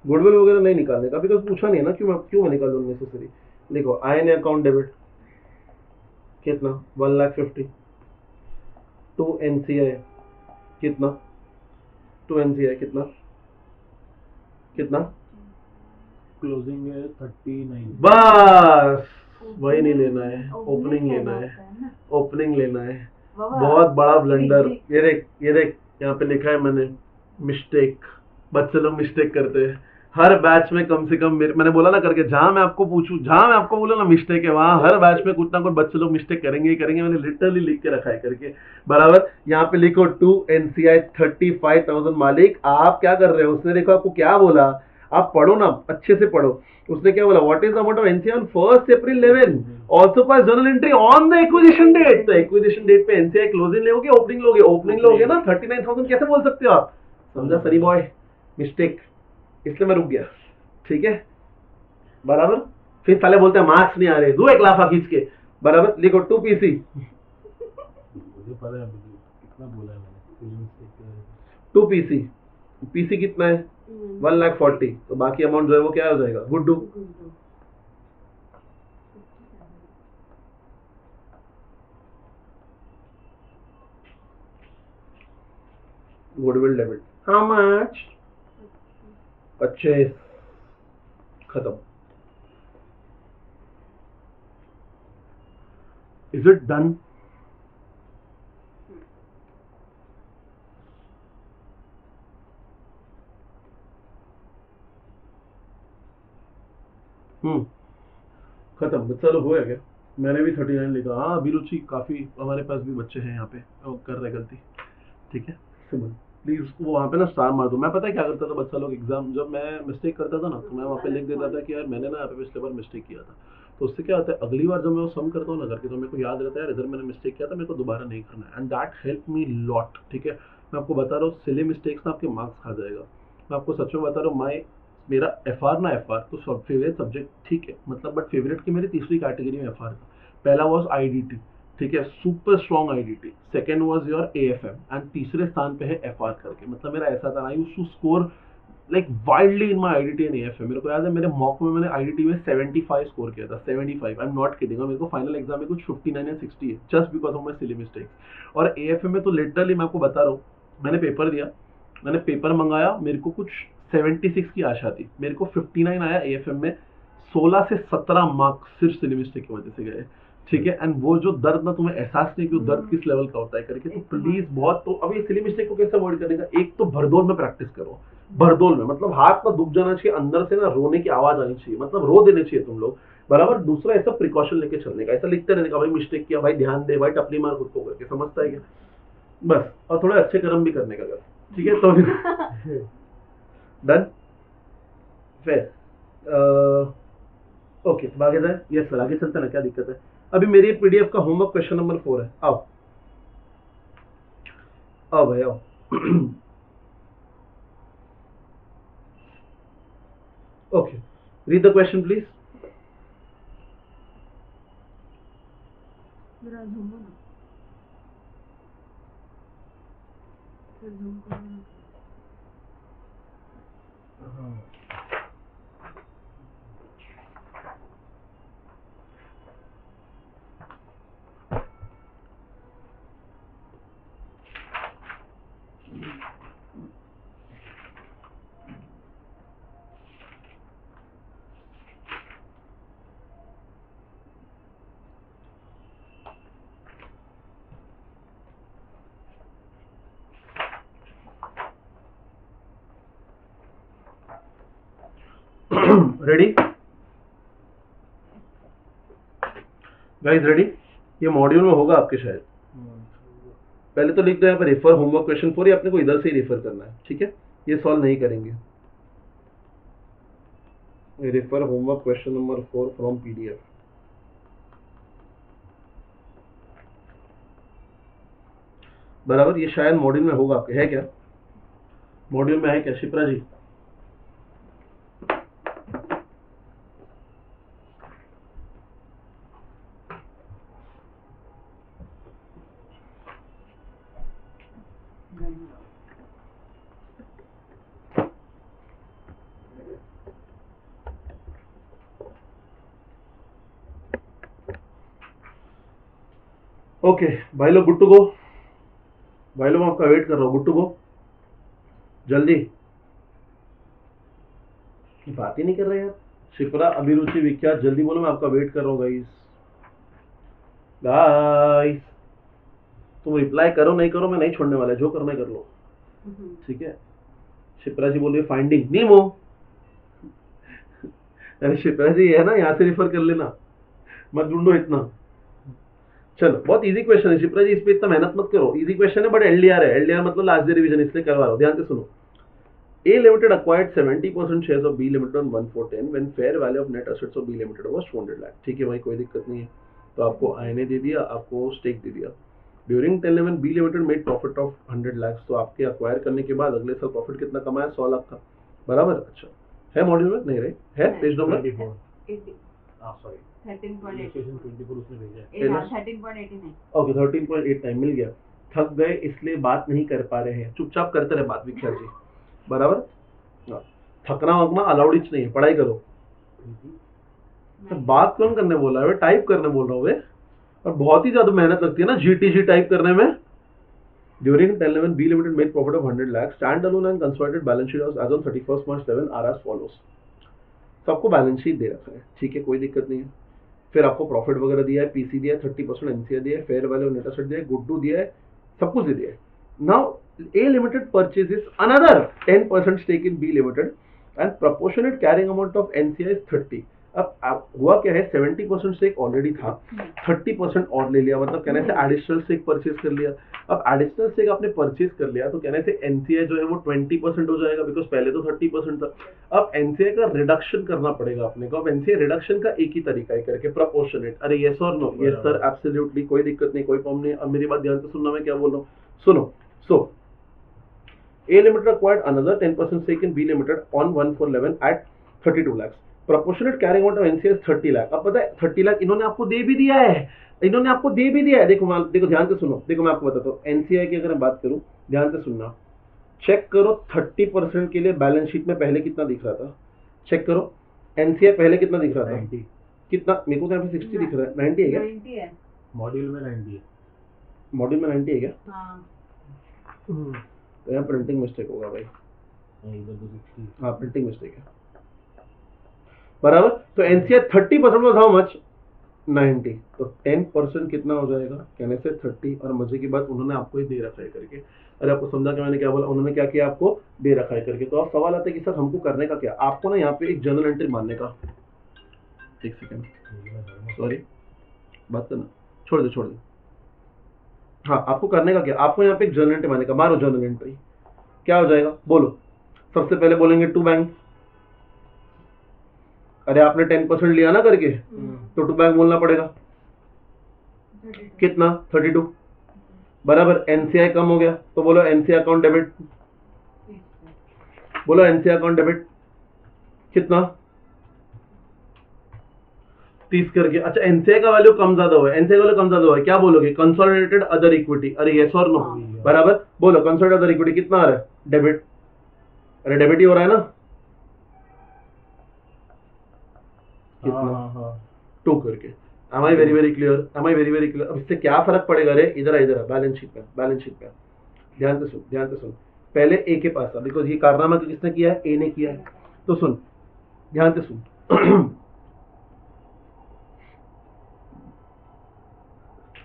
गुडविल वगैरह नहीं निकालने का, अभी तो पूछा नहीं है ना क्यों मैं निकालूं नेसेसरी। लिखो आईएन अकाउंट डेबिट कितना 1,50,000, टू एनसीआई कितना, टू एनसीआई कितना कितना, क्लोजिंग है 39। बस वही नहीं लेना है, ओपनिंग लेना है, ओपनिंग लेना है। बहुत बड़ा ब्लंडर, ये देख यहाँ पे लिखा है मैंने, मिस्टेक, बच्चे लोग मिस्टेक करते हैं हर बैच में, कम से कम मैंने बोला ना करके, जहां मैं आपको बोला ना मिस्टेक है, वहां हर बैच में कुछ ना कुछ बच्चे लोग मिस्टेक करेंगे ही करेंगे, मैंने लिटरली लिख के रखा है करके, बराबर। यहाँ पे लिखो टू एनसीआई 35,000 मालिक, आप क्या कर रहे हो, उसने देखो आपको क्या बोला, आप पढ़ो ना, अच्छे से पढ़ो, उसने क्या बोला, what is the amount of NCI on 1 April 11, also pass journal entry on the acquisition date, तो एक्विजिशन डेट पे एनसीआई क्लोजिंग लोगे ओपनिंग लोगे ना, 39,000 कैसे बोल सकते हो आप, समझा सनी बॉय, मिस्टेक, इसलिए मैं रुक गया, ठीक है बराबर। फिर साले बोलते हैं मार्क्स नहीं आ रहे, दो एक लाफा खींच के, बराबर। लिखो 2 PC, मुझे पता है कितना बोला है मैंने, 2 PC कितना है 1,40,000, तो बाकी अमाउंट जो है वो क्या हो जाएगा, Guddu, goodwill debit how much, 25, खत्म। Is it done? खत्म, चलो हो गया क्या, मैंने भी 39 लिखा। हाँ अभिरुचि, काफी हमारे पास भी बच्चे हैं यहाँ पे वो कर रहे गलती, ठीक है सिमन प्लीज उसको वहाँ पे ना स्टार मार दो। मैं पता है क्या करता था, बच्चा लोग एग्जाम जब मैं मिस्टेक करता था ना, तो मैं वहाँ पे लिख देता था कि यार मैंने ना यहाँ पे पिछले बार मिस्टेक किया था, तो उससे क्या होता है अगली बार जब मैं वो सम करता हूँ ना करके, तो मेरे को याद रहता है यार इधर मैंने मिस्टेक किया था, मेरे को दोबारा नहीं करना है, and that help me lot, ठीक है। मैं आपको बता रहा हूँ सिली मिस्टेक्स ना आपके मार्क्स खा जाएगा, मैं आपको सच में बता रहा हूँ। मेरा FR तो सब फेवरेट सब्जेक्ट, ठीक है, मतलब बट फेवरेट की मेरी तीसरी कैटेगरी में FR था। पहला वॉज IDT, ठीक है, super strong IDT, second was your AFM, and तीसरे स्थान पे है FR करके। मतलब मेरा ऐसा था, I used to score like wildly in my IDT and AFM। मेरे को याद है मेरे मॉक में मैंने IDT में 75 स्कोर किया था, 75, आई एम नॉट किडिंग। मेरे को फाइनल एग्जाम में कुछ 59 या 60 है, just because of my silly mistakes. और AFM में तो लिटरली मैं आपको बता रहा हूँ, मैंने पेपर दिया, मैंने पेपर मंगाया, मेरे को कुछ 76 की आशा थी, मेरे को 59 आया AFM में, 16 से 17 मार्क्स सिर्फ सिली मिस्टेक की वजह से गए, ठीक है। एंड वो जो दर्द ना तुम्हें एहसास नहीं कि वो दर्द किस लेवल का होता है करके, तो प्लीज बहुत, तो अभी सिली मिस्टेक को कैसे अवॉइड करने का, एक तो भरदौल में प्रैक्टिस करो, भरदौल में मतलब हाथ में दुख जाना चाहिए, अंदर से ना रोने की आवाज आनी चाहिए, मतलब रो देने चाहिए तुम लोग, बराबर। दूसरा ऐसा प्रिकॉशन लेके चलने का, ऐसा लिखते रहने का भाई मिस्टेक किया, भाई ध्यान दे, भाई टपली मार खुद को करके, समझता है क्या, बस। और थोड़े अच्छे कर्म भी करने का, ठीक है। तो डन फिर ओके, तो आगे जाए, यस सर आगे चलते ना, क्या दिक्कत है। अभी मेरी PDF का होमवर्क क्वेश्चन नंबर 4 है, आओ आओ भाई आओ। Okay, read the question please. Ready guys, ready. ये मॉड्यूल में होगा आपके शायद, पहले तो लिख दो यहाँ पे रेफर होमवर्क क्वेश्चन 4, ये अपने को इधर से ही रेफर करना है, ठीक है। ये सॉल्व नहीं करेंगे, refer homework question number 4 from PDF, बराबर। ये शायद मॉड्यूल में होगा आपके, है क्या मॉड्यूल में, है क्या शिप्रा जी? ओके भाई लोग गुड टू गो। भाई लोग मैं आपका वेट कर रहा हूँ, गुड टू गो जल्दी। बात ही नहीं कर रहे यार। शिप्रा, अभिरुचि, विख्यात, जल्दी बोलो, मैं आपका वेट कर रहा हूँ गाइस। गाइस तुम रिप्लाई करो नहीं करो, मैं नहीं छोड़ने वाला, जो करना है कर लो, ठीक है। शिप्रा जी बोल रही है फाइंडिंग नीमो। अरे शिप्रा जी है ना, यहाँ से रिफर कर लेना, मत ढूंढो इतना। चलो बहुत इजी क्वेश्चन है शिप्रा जी, इस पे इतना मेहनत मत करो, इजी क्वेश्चन है, बट एलडीआर है, एलडीआर मतलब लास्ट डे रिवीजन, इसलिए करवा रहा हूँ, ध्यान से सुनो। A Limited acquired 70% shares of B Limited on 1/4/10 when fair value of net assets of B Limited was 200 lakh। ठीक है भाई, कोई दिक्कत नहीं है। तो आपको आईने दे दिया, आपको स्टेक दे दिया। During 10-11 B Limited made profit of 100 lakhs। तो आपके अक्वायर करने के बाद अगले साल प्रॉफिट कितना कमाया? 100 लाख का, बराबर। अच्छा है मॉड्यूल में? नहीं रहे है, पेज नंबर 24 सॉरी 24 उसने भेजा है। 13.89। ओके 13.89 मिल गया। थक गए इसलिए बात नहीं कर पा रहे हैं, चुपचाप करते रहे बात विख्यात जी, बराबर। हाँ, थकना वकना अलाउड ही नहीं है, पढ़ाई करो। तो बात कौन करने बोला है? टाइप करने बोल रहा हूँ वे, और बहुत ही ज्यादा मेहनत लगती है ना जीटीजी टाइप करने में। During 10-11 B limited made profit of 100 lakh. Standalone and consolidated balance sheet as on 31 March 11 are as follows. तो आपको बैलेंस शीट दे रखा है, ठीक है, कोई दिक्कत नहीं है। फिर आपको प्रॉफिट वगैरह दिया है, पीसी दिया है, 30% एनसीआर दिया है, फेयर वैल्यू नेट एसेट दिया है, गुड टू दिया है, सब कुछ दे दिया है। Now A Limited purchases another 10% stake in B Limited and proportionate carrying amount of NCI is 30। अब हुआ क्या है, 70% स्टेक ऑलरेडी था, 30% और ले लिया, मतलब कहने से एडिशनल स्टेक परचेज कर लिया। अब एडिशनल स्टेक आपने परचेज कर लिया तो कहने से एनसीआई जो है वो 20% हो जाएगा, बिकॉज पहले तो 30% था। अब एनसीआई का रिडक्शन करना पड़ेगा अपने को। अब एनसीआई रिडक्शन का एक ही तरीका है करके, प्रोपोर्शनेट। अरे यस और नो? यस सर, एब्सोल्युटली, कोई दिक्कत नहीं, कोई प्रॉब्लम नहीं। अब मेरी बात ध्यान से सुनना, मैं क्या बोल रहा हूँ, सुनो। सो A Limited acquired another 10% stake in B Limited on 1/4/11 at 32 lakhs। Proportionate carrying amount of NCI is 30 lakh। अब पता है 30 लाख इन्होंने आपको दे भी दिया है, इन्होंने आपको दे भी दिया है। देखो ध्यान से सुनो, देखो मैं आपको बताता हूँ एनसीआई की अगर मैं बात करूँ, ध्यान से सुनना, चेक करो 30% के लिए बैलेंस शीट में पहले कितना दिख रहा था, चेक करो एनसीआई पहले कितना दिख रहा था, 90। कितना? मेरे को तो यहाँ पे 60 दिख रहा है, 90 है क्या? 90 है मॉड्यूल में 90 है। मॉड्यूल में 90 है क्या? हाँ। तो यहाँ प्रिंटिंग मिस्टेक होगा भाई, नहीं इधर तो 60। हाँ प्रिंटिंग मिस्टेक है, बराबर। तो एनसीआई 30% वाज हाउ मच? 90। तो 10% कितना हो जाएगा? कहने से 30। और मजे की बात, उन्होंने आपको ही दे रखा है करके। अरे आपको समझा कि मैंने क्या बोला? उन्होंने क्या किया? आपको दे रखा है करके। तो अब सवाल आता है कि सर हमको करने का क्या? आपको ना यहाँ पे एक जर्नल एंट्री मारने का, एक सेकेंड सॉरी, बात करना छोड़ दे। हाँ, आपको करने का क्या? आपको यहाँ पे एक जर्नल एंट्री मारने का, मारो जर्नल एंट्री। क्या हो जाएगा बोलो? सबसे पहले बोलेंगे टू बैंक। अरे आपने 10% लिया ना करके, तो टू बैंक बोलना पड़ेगा। कितना? 32, बराबर। एनसीआई कम हो गया तो बोलो एनसीआई अकाउंट डेबिट, बोलो एनसीआई अकाउंट डेबिट कितना? 30 करके। अच्छा एनसीआई का वैल्यू कम ज्यादा हुआ है, एनसीआई का वैल्यू कम ज्यादा हुआ है, क्या बोलोगे? Consolidated other equity. अरे यस और नो? बराबर, बोलो कंसोलिडेटेड अदर इक्विटी कितना आ रहा है? डेबिट। अरे डेबिट ही हो रहा है ना, कितना? 2 करके। Am I very clear? Am I very clear? अब इससे क्या फर्क पड़ेगा? रे इधर बैलेंस शीट पे ध्यान से सुन। पहले ए के पास था, बिकॉज ये कारनामा किसने किया है? ए ने किया है। तो सुन, ध्यान से सुन।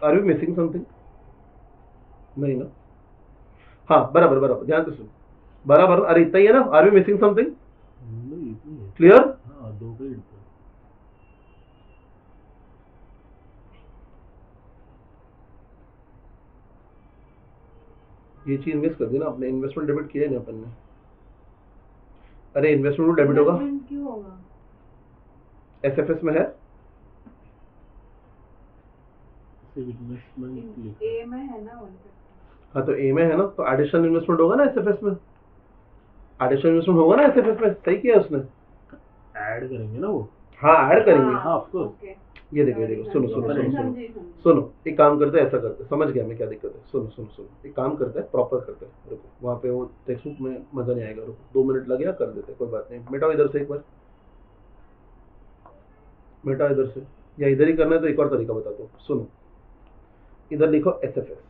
Are you missing something? नहीं ना? हाँ बराबर, ध्यान से सुन, बराबर। अरे इतना ही है ना? Are you missing something? नहीं इतनी है। क्लियर? हाँ 2 पेज। ये चीज मिस कर दी ना आपने, इन्वेस्टमेंट डेबिट किया है ना अपन ने। अरे इन्वेस्टमेंट डेबिट होगा, क्यों होगा? एसएफएस में है, इन्वेस्टमेंट ए में है ना? हाँ तो ए में है ना, तो एडिशनल इन्वेस्टमेंट होगा ना एसएफएस में, एडिशनल इन्वेस्टमेंट होगा ना एसएफएस में। सही किया उसने, ऐड करेंगे ना वो। हाँ ऐड करेंगे। हाँ ऑफ कोर्स। ओके। ये देखो सुनो सुनो सुनो सुनो सुनो, एक काम करते हैं, ऐसा करते हैं, समझ गया मैं क्या दिक्कत है। सुनो सुनो सुनो, एक काम करते हैं, प्रॉपर करते हैं, रुको वहाँ पे वो टेक्स्ट बुक में मजा नहीं आएगा, रुको 2 मिनट लगे, कर देते हैं, कोई बात नहीं। मिटाओ इधर से एक बार, मिटाओ इधर से, या इधर ही करना है तो एक और तरीका बताता हूँ, सुनो। इधर लिखो SFS,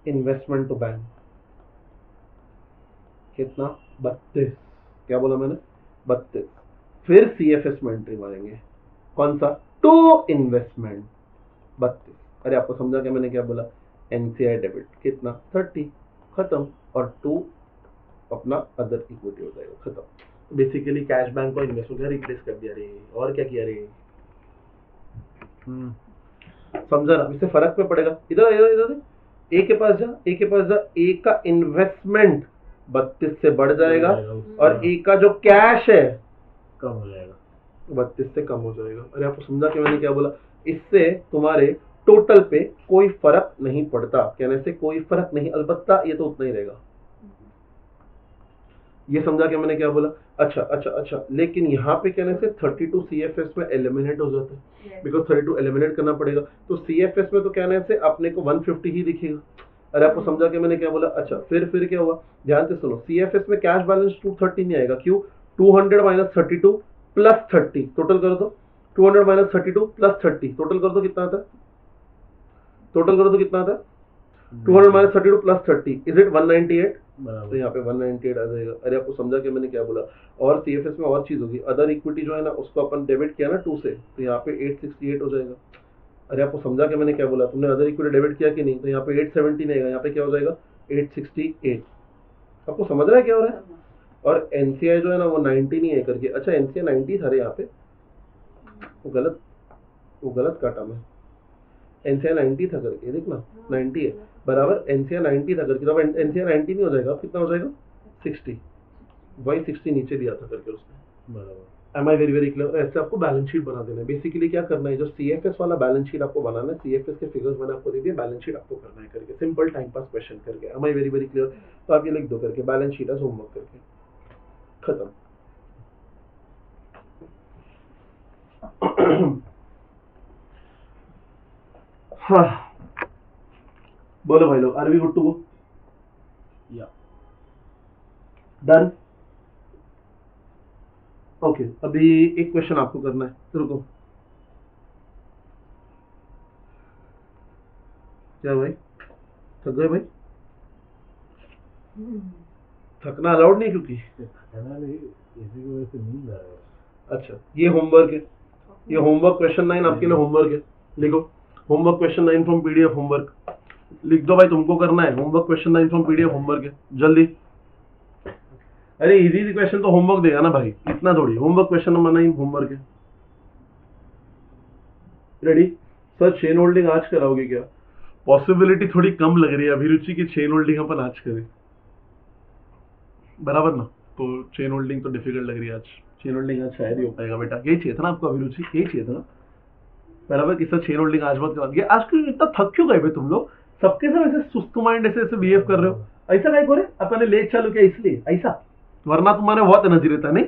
इन्वेस्टमेंट टू बैंक, कितना 32, क्या बोला मैंने 32। फिर CFS में एंट्री मारेंगे, कौन सा, टू इन्वेस्टमेंट 32। अरे आपको समझा क्या मैंने क्या बोला, NCI डेबिट कितना 30, खत्म, और 2 अपना अदर इक्विटी हो जाएगा, खत्म। बेसिकली कैश बैंक को इन्वेस्टमेंट का रिप्लेस कर दिया रे, और क्या किया रे, समझा ना, इससे फर्क पे पड़ेगा। इधर इधर इधर ए के पास जा, ए के पास जा, ए का इन्वेस्टमेंट 32 से बढ़ जाएगा और ए का जो कैश है कम हो जाएगा, 32 से कम हो जाएगा। अरे आपको समझा कि मैंने क्या बोला, इससे तुम्हारे टोटल पे कोई फर्क नहीं पड़ता, कहने से कोई फर्क नहीं, अलबत्ता ये तो उतना ही रहेगा। ये समझा कि मैंने क्या बोला। अच्छा अच्छा अच्छा, लेकिन यहाँ पे कहने से 32 CFS में एलिमिनेट हो जाता है, बिकॉज 32 एलिमिनेट करना पड़ेगा, तो CFS में तो कहने से अपने को 150 ही दिखेगा। अरे आपको समझा कि मैंने क्या बोला। अच्छा फिर क्या हुआ, ध्यान से सुनो, CFS में कैश बैलेंस 230 नहीं आएगा, क्यों, 200 - 32 + 30, टोटल कर दो, 200 - 32 + 30, टोटल कर दो कितना आता है, टोटल कर दो कितना आता है, 200 - 32 + 30 इज इट 198, तो यहाँ पे 198 आ जाएगा। अरे आपको समझा कि मैंने क्या बोला। और CFS में और चीज होगी, अदर इक्विटी जो है ना उसको अपन डेबिट किया ना 2 से, तो यहाँ पे 868 हो जाएगा। अरे आपको समझा कि मैंने क्या बोला, तुमने अदर इक्विटी डेबिट किया कि नहीं, तो यहाँ पे 870 नहीं आएगा, यहाँ पे क्या हो जाएगा 868। आपको समझ रहा है क्या हो रहा है। और NCI जो है ना वो 90 नहीं है करके, अच्छा NCI 90 था यहाँ पे, वो गलत काटा मैं, NCI 90 था करके, देखना 90 है बराबर, NCI 90 था करके, तो NCI 90 नहीं हो जाएगा, कितना हो जाएगा 60, वही 60 नीचे दिया था करके उसने, बराबर। Am I very clear. ऐसे आपको बैलेंस शीट बना देना है, बेसिकली क्या करना है, जो CFS वाला बैलेंस शीट आपको बनाना है, CFS के फिगर्स मैंने आपको दे दिए, बैलेंस शीट आपको करना है करके, सिंपल टाइम पास क्वेश्चन करके, एम आई वेरी क्लियर। तो आप ये लिख दो करके, बैलेंस शीट एज होमवर्क करके, खत्म। हाँ बोलो भाई लोग, are we good to go, या डन। ओके अभी एक क्वेश्चन आपको करना है, रुको, क्या भाई थक गए भाई, थकना अलाउड नहीं क्योंकि, इसी की वजह से नींद आ रहा है। अच्छा ये होमवर्क है, ये होमवर्क क्वेश्चन 9 आपके लिए होमवर्क है, लिखो homework question 9 from PDF homework, लिख दो भाई, तुमको करना है homework question 9 from PDF homework है, जल्दी। अरे इजी क्वेश्चन तो होमवर्क देगा ना भाई, इतना थोड़ी, होमवर्क क्वेश्चन नंबर 9 होमवर्क है। रेडी सर, चेन होल्डिंग आज कराओगे क्या, पॉसिबिलिटी थोड़ी कम लग रही है अभिरुचि की चेन होल्डिंग अपन आज करें, बराबर ना, तो चेन होल्डिंग तो डिफिकल्ट लग रही है आज, चेन होल्डिंग आज शायद ही हो पाएगा बेटा, यही चाहिए था ना आपको अभिरुचि, यही चाहिए था ना बराबर, किसका चेन होल्डिंग आज मत करा, आज क्यों इतना थक क्यों गए भाई तुम लोग, सबके सब ऐसे सुस्त माइंड ऐसे बिहेव कर रहे हो, ऐसा काय करे, अपने लेट चालू किया इसलिए ऐसा, वरना तुम्हारे बहुत एनर्जी रहता नहीं,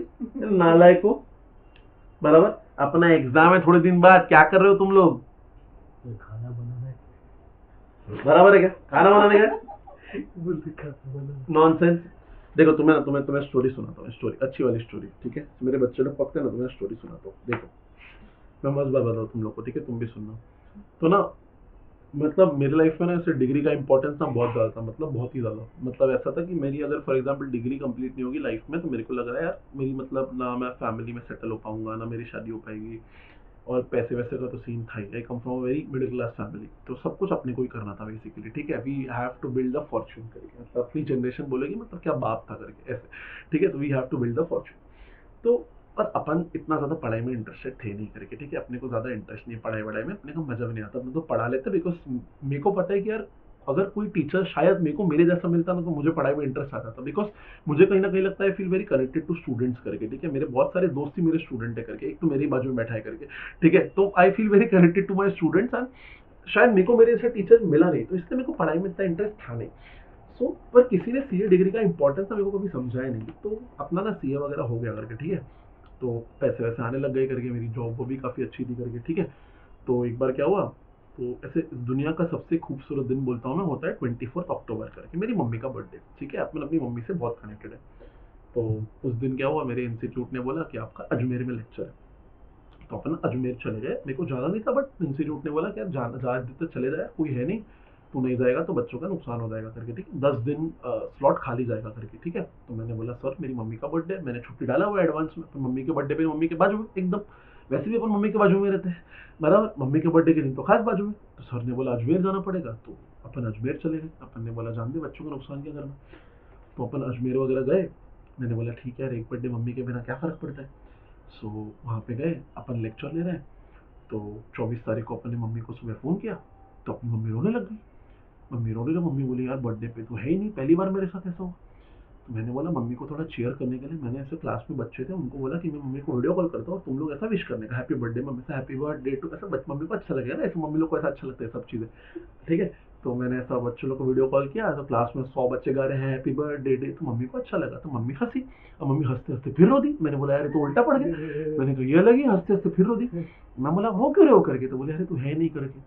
नालायक को, बराबर। अपना एग्जाम है थोड़े दिन बाद, क्या कर रहे हो तुम लोग, खाना बनाना है, बराबर है क्या, खाना बनाने का नॉनसेंस। देखो तुम्हें स्टोरी सुनाता हूँ, स्टोरी अच्छी वाली स्टोरी, ठीक है, मेरे बच्चे लोग पकते ना, तुम्हें स्टोरी सुनाता हूँ, देखो मैं मस्त बात बताऊँ तुम लोग को, ठीक है, तुम भी सुनना। तो ना मतलब मेरी लाइफ में ना ऐसे डिग्री का इंपॉर्टेंस ना बहुत ज़्यादा था, मतलब बहुत ही ज़्यादा, मतलब ऐसा था कि मेरी अगर फॉर एग्जांपल डिग्री कंप्लीट नहीं होगी लाइफ में, तो मेरे को लग रहा है यार मेरी मतलब ना मैं फैमिली में सेटल हो पाऊंगा, ना मेरी शादी हो पाएगी, और पैसे वैसे का तो सीन था ही, I come from very middle class family, तो सब कुछ अपने को ही करना था बेसिकली, ठीक है, we have to build the fortune करके, मतलब अपनी जनरेशन बोलेगी मतलब क्या बाप था करके ऐसे, ठीक है, तो we have to build the fortune. तो पर अपन इतना ज़्यादा पढ़ाई में इंटरेस्टेड थे नहीं करके, ठीक है, अपने को ज़्यादा इंटरेस्ट नहीं पढ़ाई वढ़ाई में, अपने को मजा भी नहीं आता, अपने तो पढ़ा लेते, बिकॉज मेरे को पता है कि यार अगर कोई टीचर शायद मेरे को मेरे जैसा मिलता ना, तो मुझे पढ़ाई में इंटरेस्ट आता था, बिकॉज मुझे कहीं ना कहीं लगता है feel very connected to students करके, ठीक है, मेरे बहुत सारे दोस्त ही मेरे स्टूडेंट है करके, एक तो मेरी बाजू में बैठा है करके, ठीक है, तो I feel very connected to my students, and शायद मेरे को मेरे जैसा टीचर मिला नहीं, तो इसलिए मेरे को पढ़ाई में इतना इंटरेस्ट था नहीं। सो पर किसी ने CA डिग्री का इंपॉर्टेंस ना मेरे को कभी समझाया नहीं, तो अपना ना CA वगैरह हो गया करके, ठीक है, तो पैसे वैसे आने लग गए करके, मेरी जॉब वो भी काफ़ी अच्छी थी करके, ठीक है। तो एक बार क्या हुआ, तो ऐसे इस दुनिया का सबसे खूबसूरत दिन बोलता हूँ मैं, होता है 24 अक्टूबर करके, मेरी मम्मी का बर्थडे, ठीक है। अपन अपनी मम्मी से बहुत कनेक्टेड है। तो उस दिन क्या हुआ, मेरे इंस्टीट्यूट ने बोला कि आपका अजमेर में लेक्चर है। तो अपन अजमेर चले गए, मेरे को जाना नहीं था, बट इंस्टीट्यूट ने बोला कि यार जाना तो चले जाए, कोई है नहीं, तू नहीं जाएगा तो बच्चों का नुकसान हो जाएगा करके, ठीक है, 10 दिन स्लॉट खाली जाएगा करके, ठीक है। तो मैंने बोला सर मेरी मम्मी का बर्थडे है, मैंने छुट्टी डाला हुआ एडवांस में, अपन मम्मी के बर्थडे पे मम्मी के बाजू में एकदम, वैसे भी अपन मम्मी के बाजू में रहते हैं बराबर, मम्मी के बर्थडे के दिन तो खास बाजू में। तो सर ने बोला अजमेर जाना पड़ेगा, तो अपन अजमेर चले गए। अपन ने बोला जान दे बच्चों का नुकसान क्या करना, तो अपन अजमेर वगैरह गए। मैंने बोला ठीक है यार, एक बर्थडे मम्मी के बिना क्या फ़र्क पड़ता है। सो वहाँ पे गए, अपन लेक्चर ले रहे हैं। तो 24 तारीख को अपने मम्मी को सुबह फ़ोन किया, तो अपनी मम्मी रोने लग गई। मम्मी रो रही है, मम्मी बोली यार बर्थडे पे तो है ही नहीं, पहली बार मेरे साथ ऐसा हुआ। तो मैंने बोला मम्मी को थोड़ा चीयर करने के लिए, मैंने ऐसे क्लास में बच्चे थे उनको बोला कि मैं मम्मी को वीडियो कॉल करता हूँ और तुम लोग ऐसा विश करने का हैप्पी बर्थडे मम्मी से, हैप्पी बर्थडे टू, ऐसा मम्मी को अच्छा लगेगा ना, ऐसे मम्मी लोग को ऐसा अच्छा लगता है सब चीज़ें, ठीक है। तो मैंने ऐसा बच्चों लोग को वीडियो कॉल किया, तो क्लास में 100 बच्चे गा रहे हैं हैप्पी बर्थडे डे, तो मम्मी को अच्छा लगा, तो मम्मी हंसी। और मम्मी हंसते हंसते फिर रो दी। मैंने बोला यार ये तो उल्टा पड़ गया। मैंने कहा ये लगी, हंसते हंसते फिर रो दी। मैं बोला वो क्यों रे हो करके, तो बोले अरे तू है नहीं करके।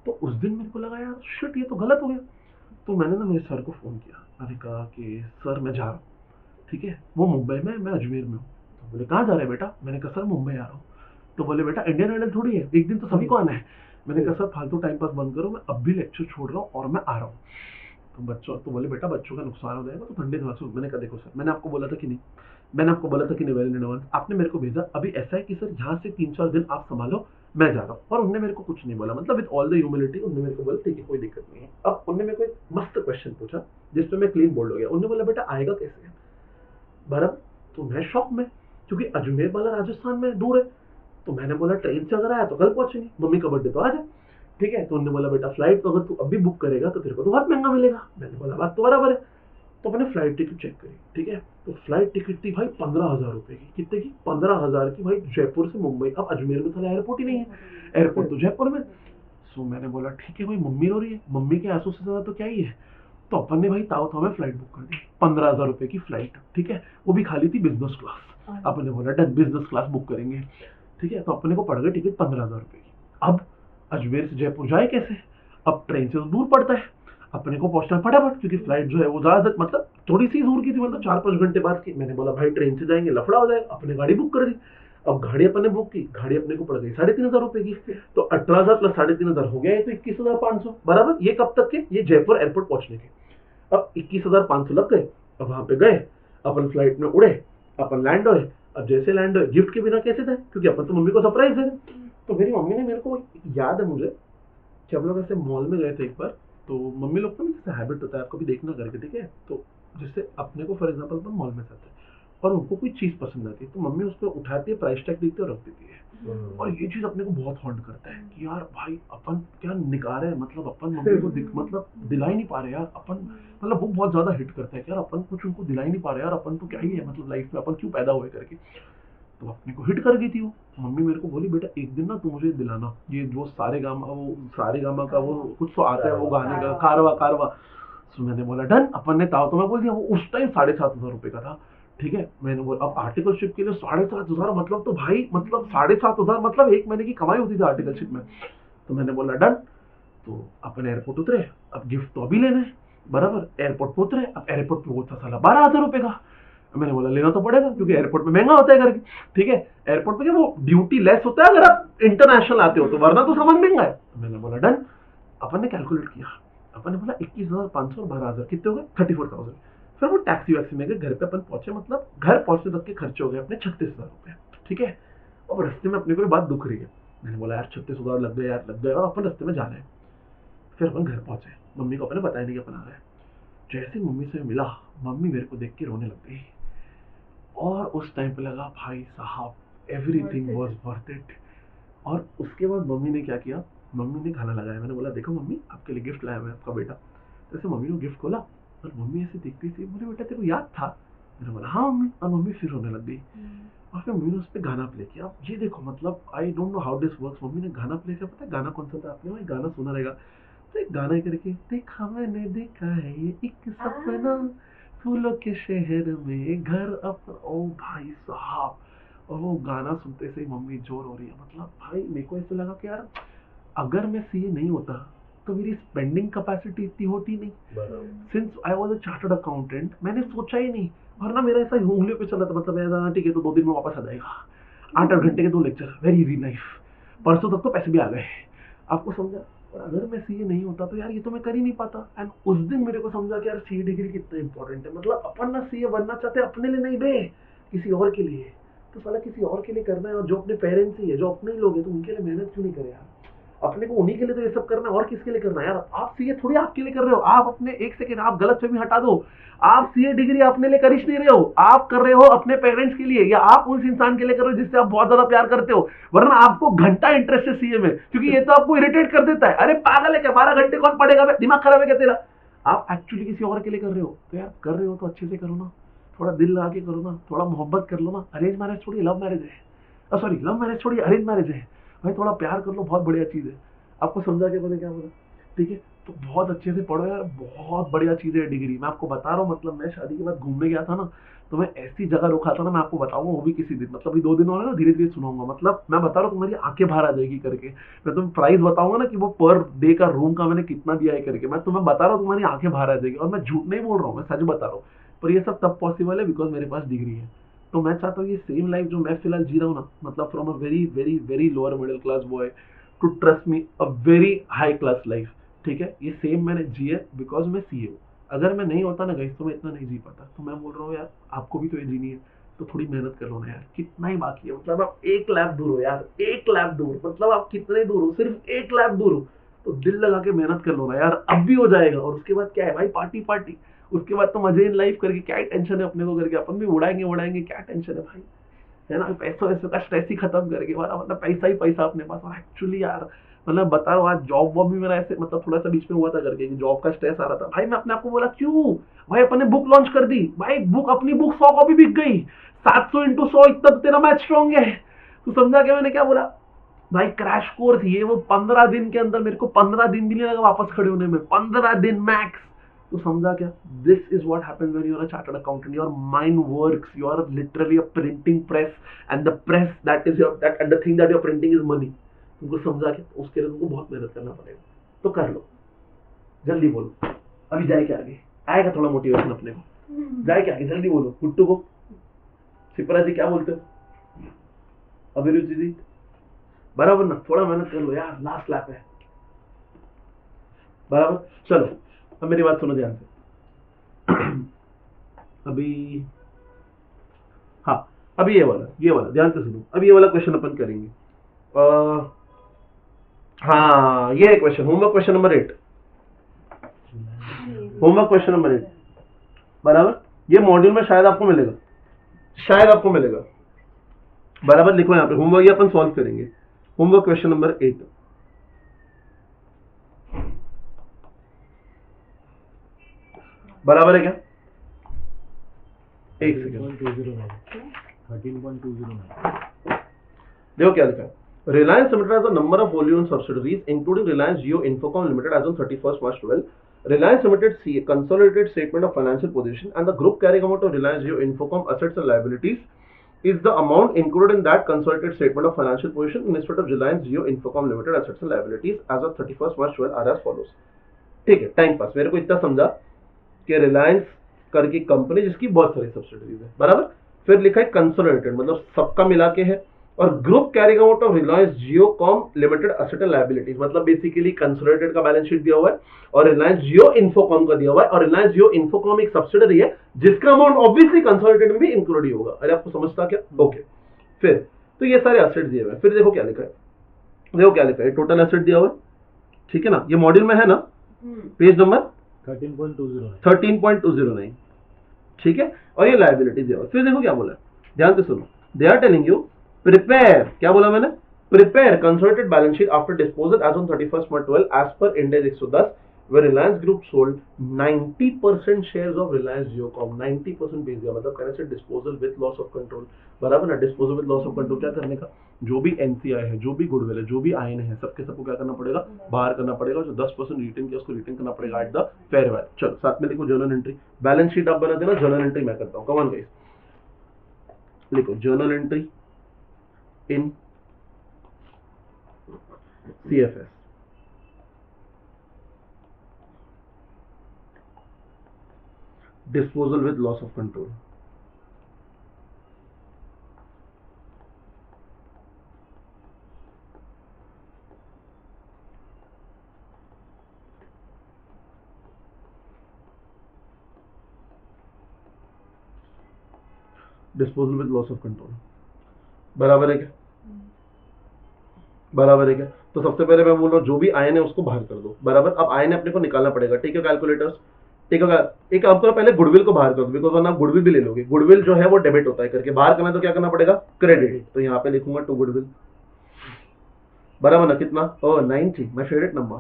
तो उस दिन मेरे को लगा यार शिट ये तो गलत हो गया। तो मैंने ना मेरे सर को फ़ोन किया, मैंने कहा कि सर मैं जा रहा हूँ, ठीक है, वो मुंबई में, मैं अजमेर में हूँ। तो बोले कहाँ जा रहे हैं बेटा, मैंने कहा सर मुंबई आ रहा हूँ। तो बोले बेटा इंडियन आइडल थोड़ी है, एक दिन तो सभी को आना है। मैंने कहा सर फालतू टाइम पास बंद करो, मैं अब भी लेक्चर छोड़ रहा हूँ और मैं आ रहा हूँ। तो बच्चों तो बोले बेटा बच्चों का नुकसान हो जाएगा, तो ठंडे दिमाग से। मैंने कहा देखो सर, मैंने आपको बोला था कि नहीं, मैंने आपको बोला था कि नहीं, वेल इन एडवांस आपने मेरे को भेजा, अभी ऐसा है कि सर यहाँ से 3-4 दिन आप संभालो, मैं जा रहा हूँ। और उन्होंने मेरे को कुछ नहीं बोला, मतलब विद ऑल द ह्यूमिलिटी उन्होंने मेरे को बोला ठीक है कोई दिक्कत नहीं है। अब उन्होंने मेरे को एक मस्त क्वेश्चन पूछा जिसपे मैं क्लीन बोल्ड हो गया। उन्होंने बोला बेटा आएगा कैसे बर्फ, तो मैं शॉक में, क्योंकि अजमेर वाला राजस्थान में दूर है। तो मैंने बोला ट्रेन से अगर आया तो कल पहुंचेंगे, मम्मी का बर्थडे तो आज है, ठीक है। तो उन्होंने बोला बेटा फ्लाइट तो अगर तू अभी बुक करेगा तो तेरे को तो बहुत महंगा मिलेगा। मैंने बोला बात तो बराबर है। तो मैंने फ्लाइट टिकट चेक करी, ठीक है। तो फ्लाइट टिकट थी भाई 15,000 रुपए की। कितने की? 15,000 की भाई, जयपुर से मुंबई। अब अजमेर में साला एयरपोर्ट ही नहीं है, एयरपोर्ट तो जयपुर में। सो मैंने बोला ठीक है भाई, मम्मी रो रही है, मम्मी के आंसू से ज्यादा तो क्या ही है। तो अपन ने भाई ताव ताव में फ्लाइट बुक कर दी, 15,000 रुपए की फ्लाइट, ठीक है। वो भी खाली थी बिजनेस क्लास। अपन ने बोला डन, बिजनेस क्लास बुक करेंगे, ठीक है। तो अपने को पड़ गई टिकट 15,000 रुपए की। अब अजमेर से जयपुर जाए कैसे, अब ट्रेन से तो दूर पड़ता है, अपने को पहुंचना फटाफट, क्योंकि फ्लाइट जो है वो ज्यादा मतलब थोड़ी सी दूर की थी, मतलब 4-5 घंटे बाद की। मैंने बोला भाई ट्रेन से जाएंगे लफड़ा हो जाएगा, अपने गाड़ी बुक कर दी। अब गाड़ी अपन ने बुक की, गाड़ी अपने को पड़ गई 3,500 रुपए की। तो 18,000 प्लस 3,500 हो गया, ये तो 21,500 बराबर। ये कब तक के, ये जयपुर एयरपोर्ट पहुंचने के। अब 21,500 लग गए। अब वहां पे गए, अपन फ्लाइट में उड़े, अपन लैंड हुए। अब जैसे लैंड हुए, गिफ्ट के बिना कैसे थे, क्योंकि अपन तो मम्मी को सरप्राइज दे रहे। तो मेरी मम्मी ने मेरे को, याद है मुझे कि हम लोग ऐसे मॉल में गए थे एक बार। तो मम्मी लोग को ना जैसे हैबिट होता है, आपको भी देखना करके, ठीक है। तो जैसे अपने को फॉर एग्जाम्पल अपन मॉल में जाते हैं और उनको कोई चीज़ पसंद आती है, तो मम्मी उस पर उठाती है, प्राइस टैग देखती है और रख देती है। और ये चीज़ अपने को बहुत हॉन्ट करता है कि यार भाई अपन क्या निकारे हैं, मतलब अपन मम्मी को मतलब दिला ही नहीं पा रहे यार अपन, मतलब वो बहुत ज़्यादा हिट करता है कि यार अपन कुछ उनको दिला ही नहीं पा रहे यार, अपन तो क्या ही है मतलब लाइफ में, अपन क्यों पैदा हुए करके। तो अपने को हिट कर गई थी वो। मम्मी मेरे को बोली बेटा एक दिन ना तू मुझे दिलाना, ये वो सारे गामा का वो कुछ तो आता है वो गाने का, कारवा कारवा। सो मैंने बोला डन, अपन ने ताव तो मैं बोल दिया। वो उस टाइम 7,500 रुपए का था, ठीक है। मैंने बोला अब आर्टिकलशिप के लिए 7,500 मतलब, तो भाई मतलब 7,500 मतलब 1 महीने की कमाई होती थी आर्टिकलशिप में। तो मैंने बोला डन। तो अपन एयरपोर्ट उतरे, अब गिफ्ट तो अभी लेना है बराबर। एयरपोर्ट पे उतरे, अब एयरपोर्ट पे वो था साला 12,000 रुपए का। मैंने बोला लेना तो पड़ेगा क्योंकि एयरपोर्ट में महंगा होता है करके, ठीक है। एयरपोर्ट पे क्या वो ड्यूटी लेस होता है अगर आप इंटरनेशनल आते हो तो, वरना तो सामान महंगा है। तो मैंने बोला डन। अपन ने कैलकुलेट किया, अपन ने बोला 21,500 और 12,000 कितने हो गए, 34,000। फिर वो टैक्सी वैक्सी में गए, घर पे अपन पहुंचे, मतलब घर पहुंचने तक के खर्चे हो गए अपने 36,000 रुपए, ठीक है। और रास्ते में अपने को बात दुख रही है, मैंने बोला यार 36,000 लग गए यार, लग गए। और अपन रास्ते में जा रहे हैं। फिर अपन घर पहुंचे, मम्मी को अपने बताया नहीं कि अपन आ रहे हैं। जैसे मम्मी से मिला, मम्मी मेरे को देख के रोने लग गई। और उस टाइम पे लगा भाई साहब एवरीथिंग वाज वर्थ इट। और उसके बाद मम्मी ने क्या किया, मम्मी ने खाना लगाया। मैंने बोला देखो मम्मी आपके लिए गिफ्ट लाया मैं, आपका बेटा। जैसे मम्मी ने गिफ्ट खोला और मम्मी ऐसे देखती थी, बोले बेटा तेरे को याद था। मैंने बोला हाँ मम्मी। और मम्मी फिर रोने लग गई। और फिर मम्मी ने उस पर गाना प्ले किया। अब ये देखो मतलब I don't know how this works, mummy ने गाना प्ले किया। पता है गाना कौन सा था, आपने वही गाना सुना रहेगा। तो एक गाना करके, देखा मैंने देखा है ये एक सपना, फूलों के शहर में घर अपना। ओ भाई साहब और वो गाना सुनते से ही मम्मी जोर हो रही है। मतलब भाई मेरे को ऐसा लगा कि यार अगर मैं सीए नहीं होता तो मेरी स्पेंडिंग कैपेसिटी इतनी होती नहीं। Since I was a chartered accountant मैंने सोचा ही नहीं, वरना मेरा ऐसा ही उंगलियों पे चला था। मतलब ऐसा ठीक है तो 2 दिन में वापस आ जाएगा, 8-8 घंटे के 2 लेक्चर, वेरी इजी लाइफ, परसों तक तो पैसे भी आ गए। आपको समझा? और अगर मैं सीए नहीं होता तो यार ये तो मैं कर ही नहीं पाता। एंड उस दिन मेरे को समझा कि यार सीए डिग्री कितना इंपॉर्टेंट है। मतलब अपन ना सीए बनना चाहते अपने लिए नहीं बे, किसी और के लिए। तो साला किसी और के लिए करना है, और जो अपने पेरेंट्स ही है, जो अपने ही लोग हैं, तो उनके लिए मेहनत क्यों नहीं करे यार? अपने को उन्हीं के लिए तो ये सब करना है, और किसके लिए करना है यार? आप सीए थोड़ी आपके लिए कर रहे हो। आप अपने एक सेकंड आप गलत फहमी हटा दो, आप सीए डिग्री अपने लिए कर ही नहीं रहे हो, आप कर रहे हो अपने पेरेंट्स के लिए, या आप उस इंसान के लिए कर रहे हो जिससे आप बहुत ज्यादा प्यार करते हो। वरना आपको घंटा इंटरेस्ट है सीए में, क्योंकि ये तो आपको इरिटेट कर देता है। अरे पागल है क्या, 12 घंटे कौन पढ़ेगा? दिमाग खराब है क्या तेरा? आप एक्चुअली किसी और के लिए कर रहे हो, तो यार कर रहे हो तो अच्छे से करो ना, थोड़ा दिल लगा के करो ना, थोड़ा मोहब्बत कर लो ना। अरेंज मैरिज छोड़िए, लव मैरिज है, सॉरी लव मैरिज छोड़िए, अरेंज मैरिज है भाई, थोड़ा प्यार कर लो, बहुत बढ़िया चीज है। आपको समझा के मैंने क्या बोला? ठीक है, तो बहुत अच्छे से पढ़ो यार, बहुत बढ़िया चीज है डिग्री। मैं आपको बता रहा हूँ, मतलब मैं शादी के बाद घूमने गया था ना, तो मैं ऐसी जगह रुका था ना, मैं आपको बताऊंगा वो भी किसी दिन, मतलब ये 2 दिन और है ना, धीरे धीरे सुनाऊंगा। मतलब मैं बता रहा हूँ तुम्हारी आंखें बाहर आ जाएगी करके। मैं तुम्हें प्राइस बताऊंगा ना कि वो पर डे का रूम का मैंने कितना दिया है करके, मैं तुम्हें बता रहा हूँ तुम्हारी आंखें बाहर आ जाएगी। और मैं झूठ नहीं बोल रहा हूँ, मैं सच बता रहा हूँ। पर ये सब तब पॉसिबल है बिकॉज मेरे पास डिग्री है। तो मैं चाहता हूँ ये सेम लाइफ जो मैं फिलहाल जी रहा हूँ ना, मतलब from a very very very lower middle class boy to trust me a very high class life, ठीक है, ये सेम मैंने जी है बिकॉज मैं सी हूँ। अगर मैं नहीं होता ना गाइस तो मैं इतना नहीं जी पाता। तो मैं बोल रहा हूँ यार आपको भी तो ये जीनी है, तो थोड़ी मेहनत कर लो ना यार। कितना ही बाकी है, मतलब आप 1 लाख दूर हो यार, 1 लाख दूर, मतलब आप कितने दूर हो? सिर्फ 1 लाख दूर हो। तो दिल लगा के मेहनत कर लो ना यार, अब भी हो जाएगा। और उसके बाद क्या है भाई? Party party. उसके बाद तो मजे इन लाइफ करके क्या ही टेंशन है अपने को, करके अपन भी उड़ाएंगे उड़ाएंगे, क्या टेंशन है भाई, है ना? पैसों वैसों का स्ट्रेस ही खत्म करके वाला, मतलब पैसा ही पैसा अपने पास। और एक्चुअली यार मतलब बता रहा हूँ, आज जॉब वॉब भी मेरा ऐसे मतलब थोड़ा सा बीच में हुआ था करके कि जॉब का स्ट्रेस आ रहा था भाई। मैं अपने आप को बोला क्यों भाई, अपने बुक लॉन्च कर दी भाई, बुक अपनी बुक 100 कॉपी बिक गई, 700 इंटू 100, इतना तो तेरा मैच स्ट्रॉन्ग है। तो समझा क्या मैंने क्या बोला भाई? क्रैश कोर्स ये वो 15 दिन के अंदर, मेरे को 15 दिन भी नहीं लगा वापस खड़े होने में, 15 दिन मैक्स। तो समझा क्या? This is what happens when you are a chartered accountant. Your mind works, you are literally a printing press, and the press that is your, that and the thing that you are printing is money. तुमको समझा के उसके लिए तुमको बहुत मेहनत करना पड़ेगा। तो कर लो, जल्दी बोलो, अभी जाए क्या आगे? आएगा थोड़ा मोटिवेशन अपने को, जाए क्या आगे? जल्दी बोलो गुट्टू को। सिपरा जी क्या बोलते हो? अभिरुचि जी बराबर ना? थोड़ा मेहनत कर लो यार, लास्ट लैप है बराबर। चलो अब मेरी बात सुनो ध्यान से। अभी हाँ, अभी ये वाला ध्यान से सुनो। अभी ये वाला क्वेश्चन अपन करेंगे। हाँ ये है question, homework question number 8, homework question number 8 बराबर। ये मॉड्यूल में शायद आपको मिलेगा, शायद आपको मिलेगा बराबर। लिखो यहाँ पे होमवर्क, ये अपन सॉल्व करेंगे। होमवर्क क्वेश्चन नंबर 8 बराबर है क्या? एक सेकंड, 13.209 देखो क्या लिखा है। Reliance Limited has a number of wholly owned subsidiaries, including Reliance Jio Infocomm Limited as on 31st March 12. Reliance Limited see a consolidated statement of financial position, and the group carrying amount of Reliance Jio Infocomm assets and liabilities is the amount included in that consolidated statement of financial position in respect of Reliance Jio Infocomm Limited assets and liabilities as of 31st March 12 are as follows. ठीक है, time pass. मेरे को इतना समझा कि रिलायंस करके company जिसकी बहुत सारी सब्सिडीज है बराबर। फिर लिखा है कंसोलिडेटेड, मतलब सबका मिला के है। और group carrying out of Reliance Jiocom limited asset and liabilities, मतलब बेसिकली कंसोलिडेटेड का बैलेंस शीट दिया हुआ है और रिलायंस जियो इन्फोकॉम का दिया हुआ है। और रिलायंस जियो इन्फोकॉम एक सब्सिडरी है जिसका अमाउंट ऑब्वियसली कंसोलिडेटेड में भी इंक्लूड ही होगा। अरे आपको समझता क्या? ओके। फिर तो ये सारे एसेट दिए हुए हैं। फिर देखो क्या लिखा है, देखो क्या लिखा है, टोटल एसेट दिया हुआ है, ठीक है ना? ये मॉड्यूल में है ना, पेज नंबर 13.209, ठीक है। और ये लायबिलिटीज दिया हुआ है। फिर देखो क्या बोला, ध्यान से सुनो। They are telling you prepare, क्या बोला मैंने? Prepare consolidated balance sheet after disposal as on 31st March 12 as per Ind AS 110 where Reliance Group sold 90% shares of Reliance Jiocom, 90% बेच दिया। मतलब कहने से disposal with loss of control बराबर ना। Disposal with loss of control क्या करने का? जो भी NCI है, जो भी गुडविल है, जो भी आयन है, सबके सबको क्या करना पड़ेगा? बाहर करना पड़ेगा। जो 10% रिटेन किया उसको रिटेन करना पड़ेगा एट द फेयर वैल्यू। चलो साथ में लिखो जर्नल एंट्री। बैलेंस शीट आप बना देना, जर्नल एंट्री मैं करता हूँ। कम ऑन गाइस, लिखो journal entry in CFS. Disposal with loss of control. Disposal with loss of control बराबर है क्या? बराबर है क्या? तो सबसे पहले मैं बोल रहा हूँ जो भी आयन है उसको बाहर कर दो, बराबर। अब आयन अपने को निकालना पड़ेगा, ठीक है कैलकुलेटर्स? ठीक है, एक काम करो, पहले गुडविल को बाहर कर दो, बिकॉज वरना गुडविल भी ले लोगे। गुडविल जो है वो डेबिट होता है, करके बाहर करना है तो क्या करना पड़ेगा? क्रेडिट। तो यहाँ पे लिखूंगा टू गुडविल, बराबर ना? कितना? ओ 90, माय फेवरेट नंबर।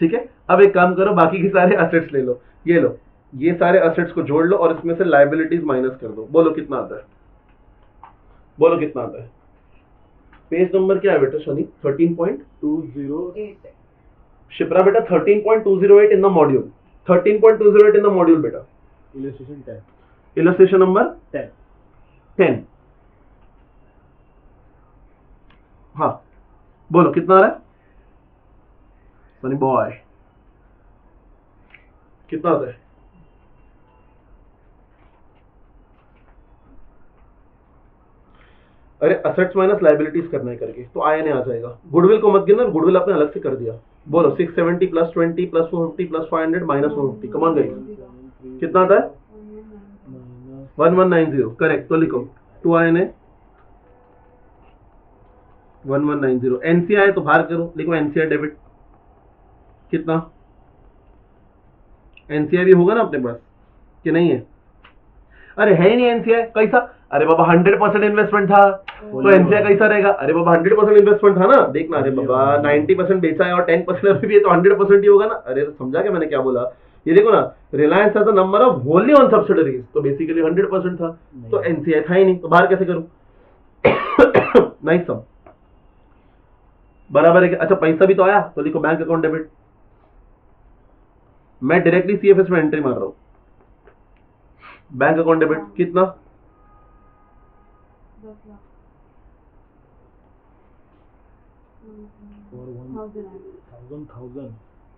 ठीक है, अब एक काम करो, बाकी के सारे असेट्स ले लो, ये लो, ये सारे असेट्स को जोड़ लो और इसमें से लायबिलिटीज माइनस कर दो। बोलो कितना आता है? बोलो कितना आता है? पेज नंबर क्या है बेटा शनि? 13.208। शिप्रा बेटा 13.208 in the module, 13.208 in the module बेटा। Illustration 10, illustration number 10। हाँ बोलो कितना आ रहा है सनी बॉय? कितना आता है? अरे असेट्स माइनस लायबिलिटीज करना है करके, तो आयन आ जाएगा। गुडविल को मत गिनना, गुडविल आपने अलग से कर दिया। बोलो 670 plus 20 plus 450 plus 500 minus 450, come on guys, कितना आता है? 1190, करेक्ट। तो लिखो 2 आयन है 1190। एनसीआई तो बाहर करो, लिखो एनसीआई डेबिट। कितना? एनसीआई भी होगा ना अपने पास कि नहीं है? अरे है ही नहीं एनसीआई, कैसा? अरे बाबा 100% इन्वेस्टमेंट था, तो एनसीआई कैसा रहेगा? अरे बाबा 100% इन्वेस्टमेंट था ना, देखना। अरे बाबा 90% बेचा है और 10% अभी भी है, तो 100% ही होगा ना। अरे समझा क्या मैंने क्या बोला? ये देखो ना, रिलायंस था number of wholly owned subsidiaries, तो बेसिकली 100% था, तो एनसीआई था ही नहीं, तो बाहर कैसे करूं? नहीं सब बराबर है क्या? अच्छा पैसा भी तो आया, तो लिखो बैंक अकाउंट डेबिट। मैं डायरेक्टली सीएफएस में एंट्री मार रहा हूं, बैंक अकाउंट डेबिट। कितना? 10 लाख। 1000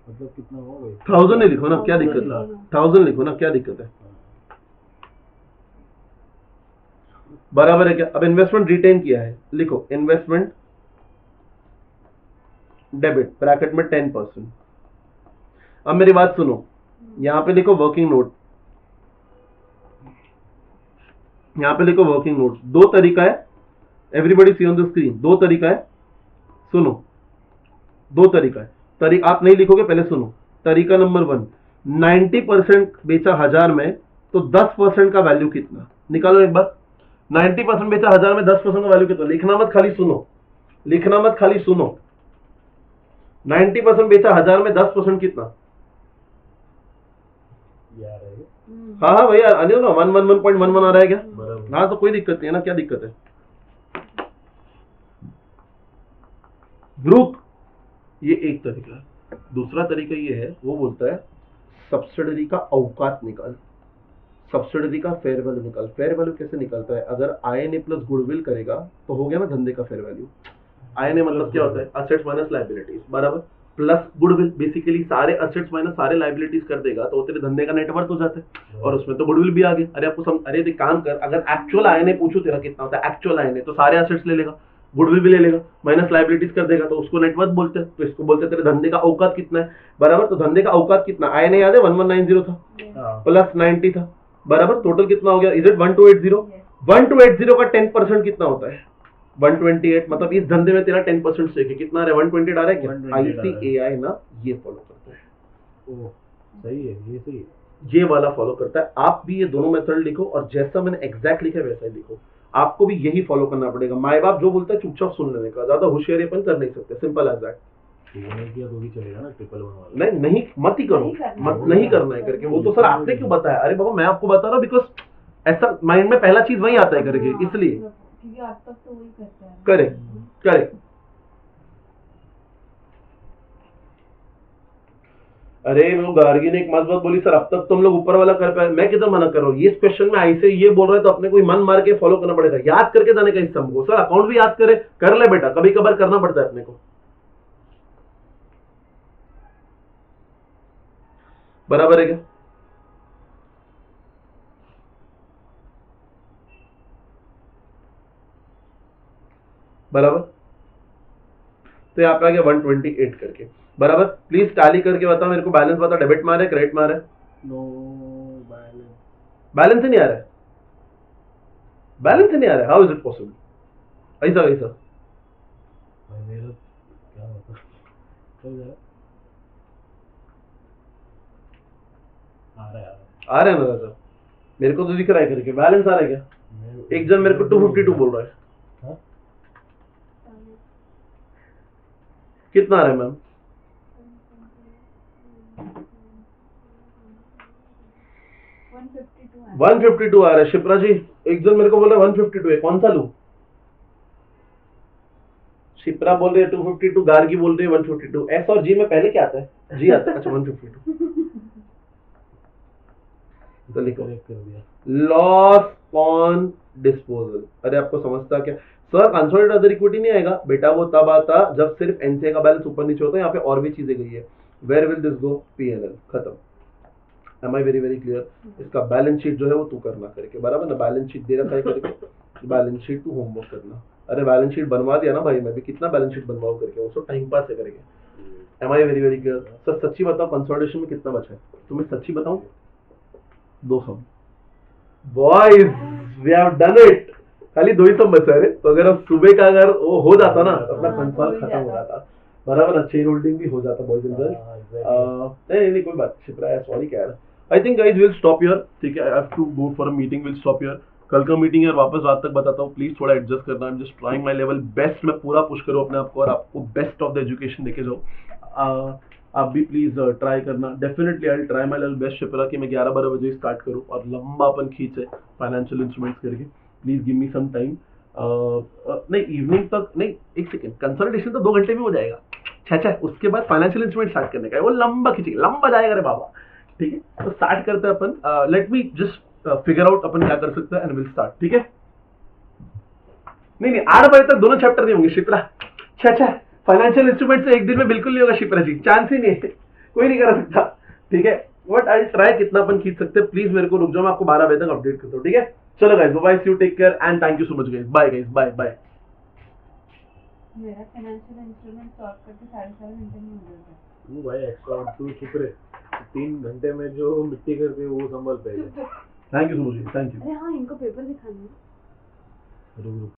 मतलब कितना हुआ भाई? 1000 नहीं लिखो ना, क्या दिक्कत है? 1000 लिखो ना, क्या दिक्कत है? बराबर है क्या? अब इन्वेस्टमेंट रिटेन किया है, लिखो इन्वेस्टमेंट डेबिट ब्रैकेट में 10%। अब मेरी बात सुनो, यहां पे लिखो वर्किंग नोट, यहां पे लिखो वर्किंग नोट। दो तरीका है, everybody see on the screen, दो तरीका है, सुनो, दो तरीका है। आप नहीं लिखोगे, पहले सुनो। तरीका नंबर 1, 90% बेचा 1000 में, तो 10% का वैल्यू कितना? निकालो एक बार। 90% बेचा 1000 में, 10% का वैल्यू कितना? लिखना मत, खाली सुनो, लिखना मत, खाली सुनो। 90% बेचा 1000 में, 10% कितना? यार है हाँ हाँ भैया, अनिल ना 111.11 आ रहा है क्या? बराबर। हाँ तो कोई दिक्कत नहीं है ना, क्या दिक्कत है? ग्रुप, ये एक तरीका है। दूसरा तरीका ये है, वो बोलता है सब्सिडरी का औकात निकाल, सब्सिडरी का फेयर वैल्यू निकाल। फेयर वैल्यू कैसे निकलता है? अगर आईएनए प्लस गुडविल करेगा तो हो गया ना धंधे का फेयर वैल्यू। आईएनए मतलब क्या होता है? असेट्स माइनस लायबिलिटीज, बराबर, प्लस गुडविल। बेसिकली सारे असेट्स माइनस सारे लायबिलिटीज कर देगा तो तेरे धंधे का नेटवर्थ हो जाता है, और उसमें तो गुडविल भी आ गया। अरे आपको अरे एक काम कर, अगर एक्चुअल आईएनए पूछो तेरा कितना होता है, एक्चुअल आईएनए, तो सारे असेट्स ले लेगा, गुडविल भी ले लेगा, माइनस लायबिलिटीज कर देगा, तो उसको नेटवर्थ बोलते हैं। तो इसको बोलते हैं तेरे धंधे का औकात कितना है, बराबर। तो धंधे का औकात कितना? आईएनए याद है 1190 था प्लस 90 था, बराबर। टोटल कितना हो गया? Is it 1280? 1280 का 10% कितना होता है? 128। मतलब इस धंधे में तेरा 10% स्टेक है, कितना आ रहा है? 128 आ रहा है क्या? आईसीएआई ना ये फॉलो करता है। ओह सही है, ये सही है, ये वाला फॉलो करता है। आप भी ये दोनों मेथड लिखो, और जैसा मैंने एग्जैक्ट लिखा है वैसा ही लिखो। आपको भी यही फॉलो करना पड़ेगा। माँ बाप जो बोलता है चुपचाप सुन लेने का, ज्यादा होशियारीपन कर नहीं सकते, सिंपल एज दैट। नहीं किया तो भी चलेगा ना, 111 वाला। नहीं नहीं, मत ही करो, मत नहीं करना है करके। वो तो सर आपने क्यों बताया? अरे बाबा मैं आपको बता रहा हूँ, बिकॉज ऐसा माइंड में पहला चीज वही आता है करके, इसलिए। क्योंकि आज तक तो वही करता है। Correct correct. अरे वो गार्गी ने एक मस्त बात बोली, सर अब तक तुम लोग ऊपर वाला कर पाए, मैं किधर मना कर रहा हूँ, ये क्वेश्चन में ऐसे ये बोल रहे हैं तो अपने को मन मार के फॉलो करना पड़ेगा, याद करके जाने का इस सम को। सर अकाउंट भी याद करे, कर ले बेटा, कभी कभार करना पड़ता है अपने को। बराबर है क्या? बराबर। तो यहाँ पे आ गया 128 करके, बराबर। प्लीज टैली करके बता मेरे को, बैलेंस बता, डेबिट मार है क्रेडिट मार है? No balance. बैलेंस ही नहीं आ रहा है, बैलेंस ही नहीं आ रहा है, हाउ इज इट पॉसिबल? ऐसा कैसा? भाई मेरा क्या होता चल जरा आ रहा है आ रहा है मेरा सर, मेरे को तो दिख रहा है करके, बैलेंस आ रहा है क्या? एक जन मेरे को 252 बोल रहा है, हाँ? कितना आ रहा है मैम? 152 आ रहा है शिप्रा जी। एक जन मेरे को बोला 152 है, कौन सा लूं? शिप्रा बोल रही है 252, गार्गी बोल रही है 152। एस और जी में पहले क्या आता है? जी आता है, अच्छा 152। तो लिखो करेक्ट कर दिया। Loss on disposal. अरे आपको समझता क्या सर, कंसोलिडेटेड अदर इक्विटी नहीं आएगा बेटा, वो तब आता जब सिर्फ एनसीए का बैलेंस ऊपर नीचे होता है। यहाँ पे और भी चीजें गई है, where will this go? PNL, खत्म। Am I very very clear? इसका बैलेंस शीट जो है वो तू करना करके, बराबर ना? बैलेंस शीट दे रखा है करके, बैलेंस शीट तू होमवर्क करना। अरे बैलेंस शीट बनवा दिया ना भाई, मैं भी कितना बैलेंस शीट बनवाऊं करके, वो सब टाइम पास है करके। Am I very very clear? Sir सच्ची बताओ कंसोलिडेशन में कितना बचा है, तुम्हें सच्ची बताऊं? 200। Boys we have done it, खाली 2 ही सम बचा है रे। तो अगर अब सुबह का अगर वो हो जाता ना तो अपना कंसोल खत्म हो जाता, बराबर ना? चेन होल्डिंग भी हो जाता बॉयज एंड गर्ल्स। नहीं कोई बात, शिप्रा सॉरी क्या यार। I think guys will stop here, ठीक है? I have to go for a meeting, will stop here. कल का मीटिंग है, वापस रात तक बताता हूँ, प्लीज थोड़ा एडजस्ट करना। I am just trying my level best, मैं पूरा पुश करूँ अपने आप को और आपको बेस्ट ऑफ द एजुकेशन देके जाऊँ। आप भी प्लीज ट्राई करना, definitely I try my level best Shipra कि मैं 11-12 बजे स्टार्ट करूँ और लंबा अपन खींचे फाइनेंशियल इंस्ट्रूमेंट्स करके। Please give me some time. नहीं इवनिंग तक नहीं, एक सेकेंड, कंसल्टेशन तो 2 घंटे में हो जाएगा, अच्छा उसके बाद फाइनेंशियल इंस्ट्रूमेंट स्टार्ट करने का है, वो लंबा खींचेगा, लंबा जाएगा रे बाबा, ठीक है? तो स्टार्ट करते हैं अपन। Let me just figure out अपन क्या कर सकते हैं एंड विल स्टार्ट, ठीक है? नहीं 8 बजे तक दोनों चैप्टर नहीं होंगे शिप्रा। अच्छा फाइनेंशियल इंस्ट्रूमेंट से एक दिन में बिल्कुल नहीं होगा शिप्रा जी, चांस ही नहीं है, कोई नहीं कर सकता, ठीक है? बट आई ट्राई कितना अपन खींच सकते हैं। प्लीज मेरे को रुक जाओ, मैं आपको 12 बजे तक अपडेट करता हूँ, ठीक है? चलो guys, bye, see you, take care and thank you so much guys, bye guys, bye bye. मेरा फाइनेंशियल इंस्ट्रूमेंट सॉल्व करके 7.5 घंटे में हो जाता है। तू भाई एक्स्ट्रा तू चुप रहे, 3 घंटे में जो मिट्टी करके वो संभल पाएगा। Thank you so much, thank you. अरे हाँ, इनको पेपर दिखाना है। रुक रुक